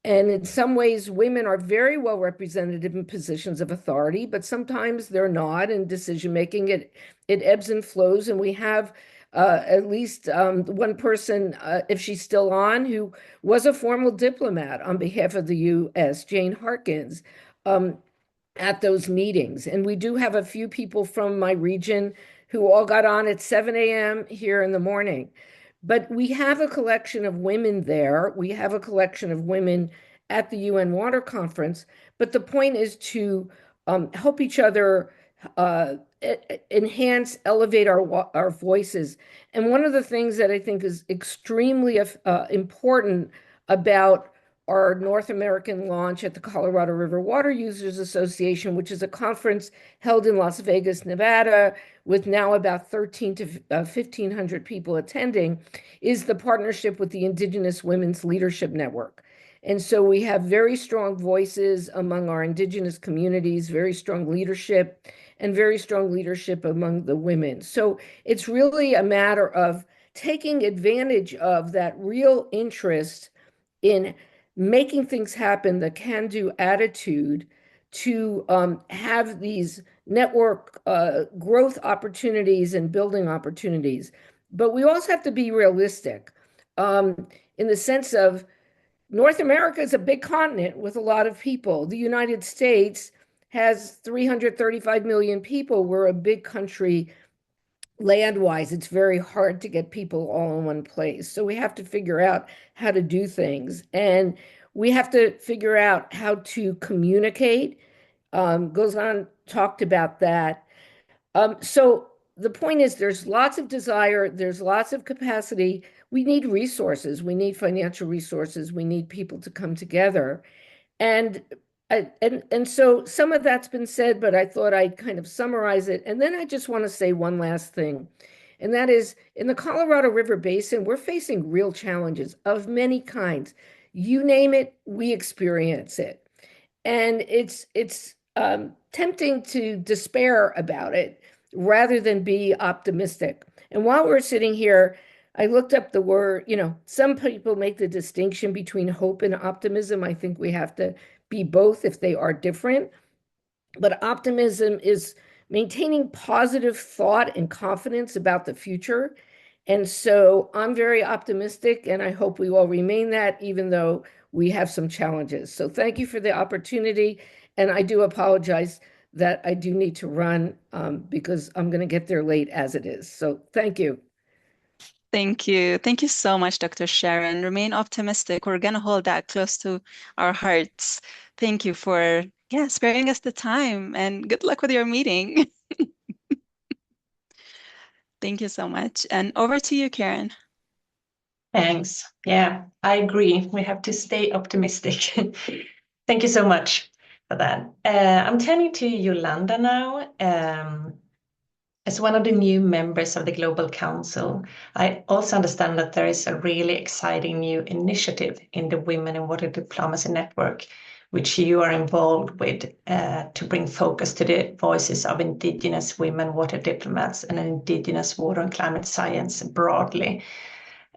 and in some ways, women are very well represented in positions of authority, but sometimes they're not in decision making. It ebbs and flows, and we have at least one person, if she's still on, who was a formal diplomat on behalf of the U.S., Jane Harkins, at those meetings. And we do have a few people from my region who all got on at 7 a.m. here in the morning. But we have a collection of women there. We have a collection of women at the UN Water Conference. But the point is to help each other enhance, elevate our voices. And one of the things that I think is extremely important about our North American launch at the Colorado River Water Users Association, which is a conference held in Las Vegas, Nevada, with now about 1,300 to 1,500 people attending, is the partnership with the Indigenous Women's Leadership Network. And so we have very strong voices among our Indigenous communities, very strong leadership, and very strong leadership among the women. So it's really a matter of taking advantage of that real interest in making things happen, the can-do attitude to have these network growth opportunities and building opportunities. But we also have to be realistic in the sense of North America is a big continent with a lot of people. The United States has 335 million people. We're a big country land-wise. It's very hard to get people all in one place. So we have to figure out how to do things. And we have to figure out how to communicate. Gozan talked about that. So the point is there's lots of desire, there's lots of capacity. We need resources, we need financial resources, we need people to come together. And so some of that's been said, but I thought I'd kind of summarize it. And then I just want to say one last thing. And that is in the Colorado River Basin, we're facing real challenges of many kinds. You name it, we experience it. And it's tempting to despair about it rather than be optimistic. And while we're sitting here, I looked up the word, some people make the distinction between hope and optimism. I think we have to be both if they are different. But optimism is maintaining positive thought and confidence about the future. And so I'm very optimistic, and I hope we will remain that, even though we have some challenges. So thank you for the opportunity. And I do apologize that I do need to run because I'm going to get there late as it is. So thank you. Thank you. Thank you so much, Dr. Sharon. Remain optimistic. We're going to hold that close to our hearts. Thank you for sparing us the time, and good luck with your meeting. Thank you so much. And over to you, Karen. Thanks. Yeah, I agree. We have to stay optimistic. Thank you so much for that. I'm turning to Yolanda now. As one of the new members of the Global Council, I also understand that there is a really exciting new initiative in the Women in Water Diplomacy Network, which you are involved with to bring focus to the voices of Indigenous women water diplomats and Indigenous water and climate science broadly,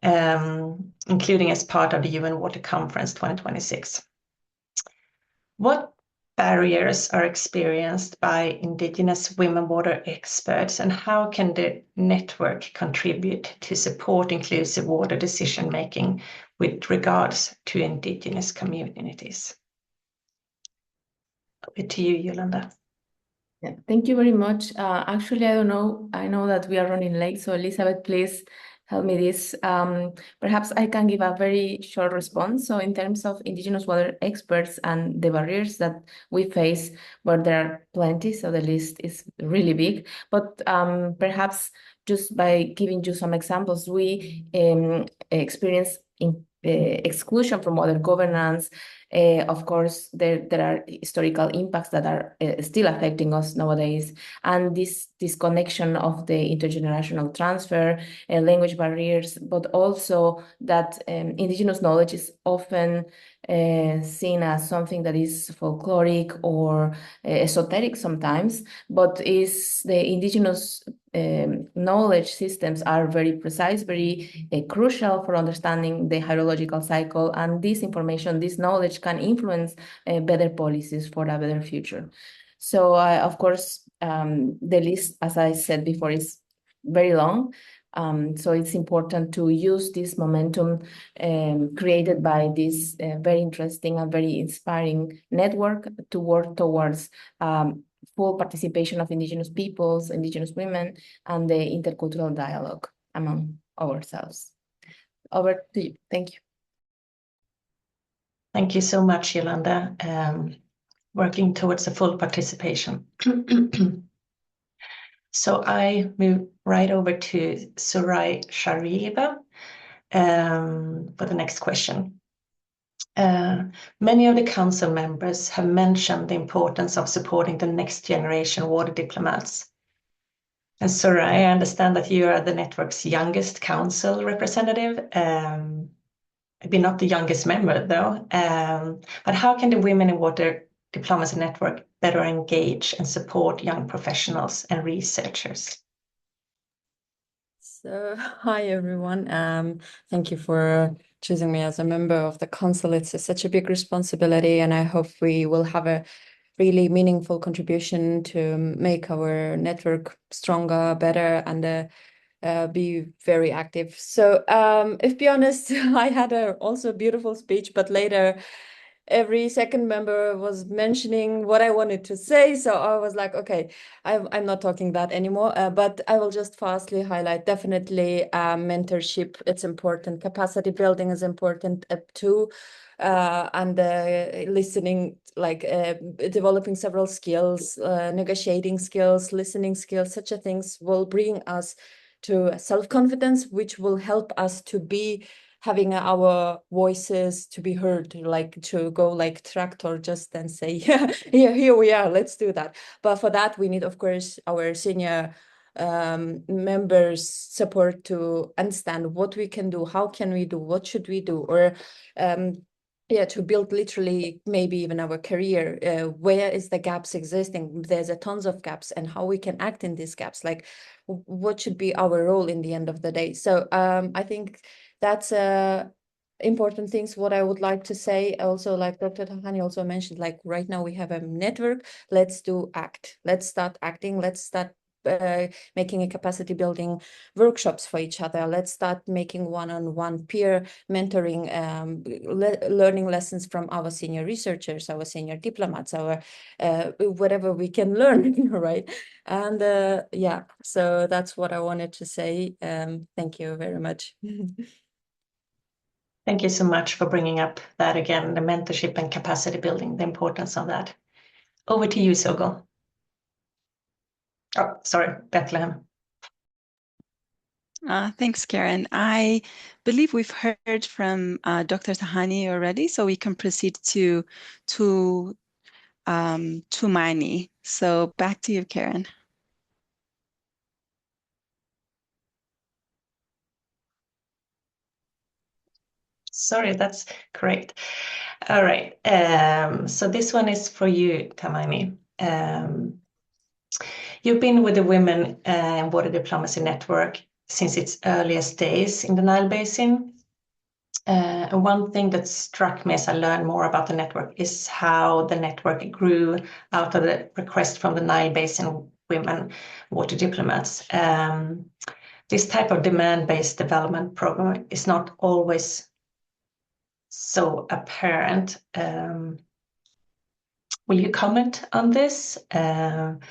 including as part of the UN Water Conference 2026. What barriers are experienced by Indigenous women water experts, and how can the network contribute to support inclusive water decision-making with regards to Indigenous communities? Over to you, Yolanda. Yeah, thank you very much. Actually, I don't know. I know that we are running late, so Elizabeth, please help me this. Perhaps I can give a very short response. So in terms of Indigenous water experts and the barriers that we face, where there are plenty, so the list is really big, but perhaps just by giving you some examples, we experience exclusion from water governance. Of course, there are historical impacts that are still affecting us nowadays, and this disconnection of the intergenerational transfer, language barriers, but also that Indigenous knowledge is often seen as something that is folkloric or esoteric sometimes, but is the Indigenous knowledge systems are very precise, very crucial for understanding the hydrological cycle, and this information, this knowledge can influence better policies for a better future. So of course, the list, as I said before, is very long. So it's important to use this momentum created by this very interesting and very inspiring network to work towards full participation of Indigenous peoples, Indigenous women, and the intercultural dialogue among ourselves. Over to you. Thank you. Thank you so much, Yolanda. Working towards a full participation. So I move right over to Surai Shariva for the next question. Many of the council members have mentioned the importance of supporting the next generation water diplomats. And Surai, I understand that you are the network's youngest council representative. Maybe not the youngest member though. But how can the Women in Water Diplomacy Network better engage and support young professionals and researchers? So, hi everyone. Thank you for choosing me as a member of the council. It's such a big responsibility, and I hope we will have a really meaningful contribution to make our network stronger, better, and be very active. So, if be honest, I had also a beautiful speech, but later every second member was mentioning what I wanted to say. So I was like, okay, I'm not talking that anymore, but I will just fastly highlight definitely mentorship. It's important. Capacity building is important too. And listening, like developing several skills, negotiating skills, listening skills, such a things will bring us to self-confidence, which will help us to be having our voices to be heard, like to go like tractor just and say, yeah, here we are, let's do that. But for that, we need, of course, our senior members' support to understand what we can do, how can we do, what should we do, or to build literally maybe even our career. Where is the gaps existing? There's a tons of gaps, and how we can act in these gaps, like what should be our role in the end of the day. So I think that's important things. What I would like to say also, like Dr. Tahani also mentioned, like right now we have a network. Let's start acting. Let's start making a capacity building workshops for each other. Let's start making one-on-one peer mentoring, learning lessons from our senior researchers, our senior diplomats, our whatever we can learn, right? And yeah, so that's what I wanted to say. Thank you very much. Thank you so much for bringing up that again, the mentorship and capacity building, the importance of that. Over to you, Sogo. Oh, sorry, Bethlehem. Thanks, Karen. I believe we've heard from Dr. Tahani already, so we can proceed to Mani. So back to you, Karen. Sorry, that's correct. All right. So this one is for you, Tamani. You've been with the Women in Water Diplomacy Network since its earliest days in the Nile Basin. And one thing that struck me as I learned more about the network is how the network grew out of the request from the Nile Basin women water diplomats. This type of demand-based development program is not always so apparent. Will you comment on this? Thank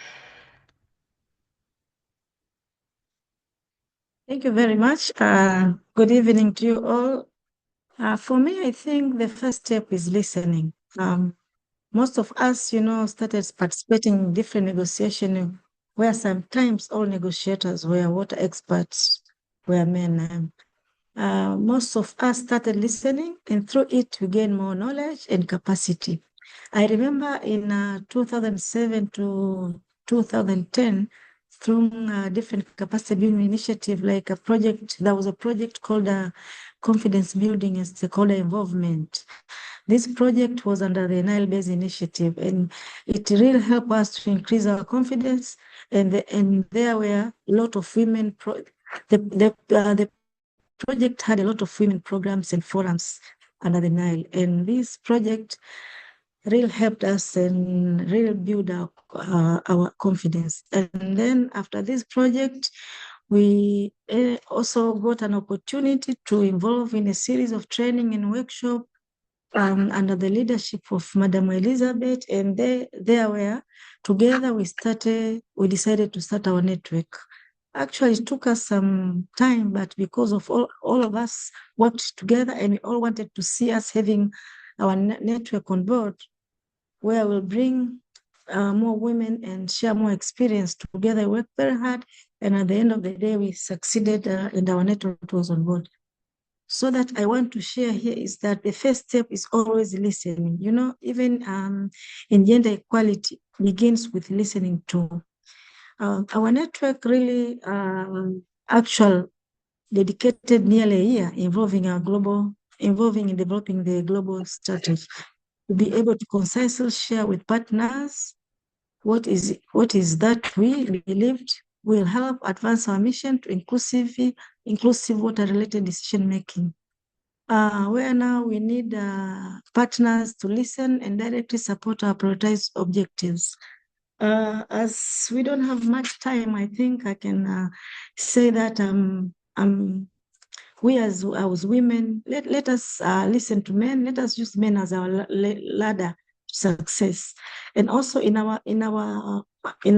you very much. Good evening to you all. For me, I think the first step is listening. Most of us, started participating in different negotiations where sometimes all negotiators were water experts, were men. Most of us started listening, and through it, we gained more knowledge and capacity. I remember in 2007 to 2010, through different capacity building initiative, like there was a project called Confidence Building and Stakeholder Involvement. This project was under the Nile Basin Initiative, and it really helped us to increase our confidence. And there were a lot of women. The project had a lot of women programs and forums under the Nile, and this project really helped us and really build our confidence. And then after this project, we also got an opportunity to involve in a series of training and workshop under the leadership of Madam Elizabeth, and together we decided to start our network. Actually, it took us some time, but because of all of us worked together and we all wanted to see us having our network on board, where we'll bring more women and share more experience together. We worked very hard, and at the end of the day, we succeeded and our network was on board. So that I want to share here is that the first step is always listening. Even in gender equality begins with listening too. Our network really dedicated nearly a year involving in developing the global strategy to be able to concisely share with partners what is that we believed will help advance our mission to inclusive water-related decision-making. Where now we need partners to listen and directly support our prioritized objectives. As we don't have much time, I think I can say that we as women, let us listen to men. Let us use men as our ladder to success, and also in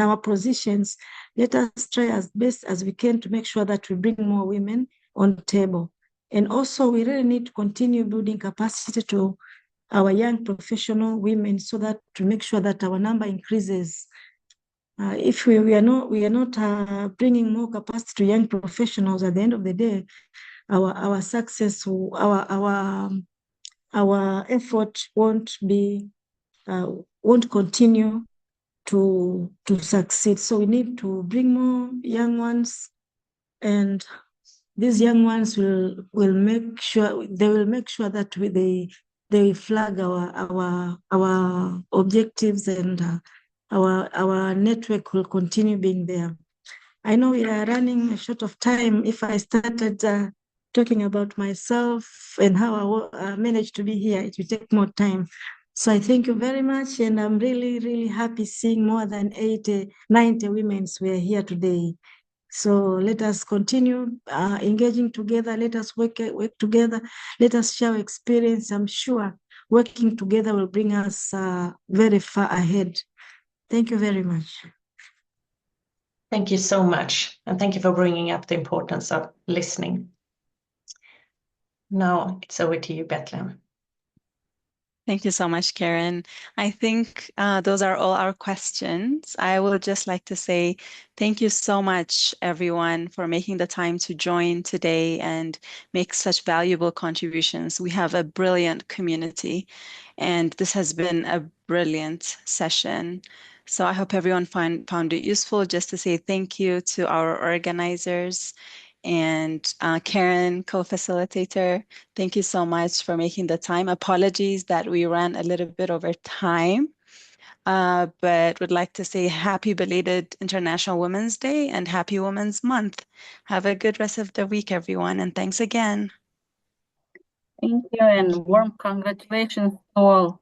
our positions, let us try as best as we can to make sure that we bring more women on the table. And also, we really need to continue building capacity to our young professional women, so that to make sure that our number increases. If we are not bringing more capacity to young professionals, at the end of the day, our success, our effort won't continue to succeed. So we need to bring more young ones, and these young ones will make sure that they flag our objectives, and our network will continue being there. I know we are running short of time. If I started talking about myself and how I managed to be here, it will take more time. So I thank you very much, and I'm really, really happy seeing more than 80, 90 women were here today. So let us continue engaging together. Let us work together. Let us share experience. I'm sure working together will bring us very far ahead. Thank you very much. Thank you so much. And thank you for bringing up the importance of listening. Now it's over to you, Bethlehem. Thank you so much, Karen. I think those are all our questions. I would just like to say thank you so much, everyone, for making the time to join today and make such valuable contributions. We have a brilliant community, and this has been a brilliant session. So I hope everyone found it useful. Just to say thank you to our organizers and Karen, co-facilitator. Thank you so much for making the time. Apologies that we ran a little bit over time, but would like to say happy belated International Women's Day and happy Women's Month. Have a good rest of the week, everyone, and thanks again. Thank you, and warm congratulations to all.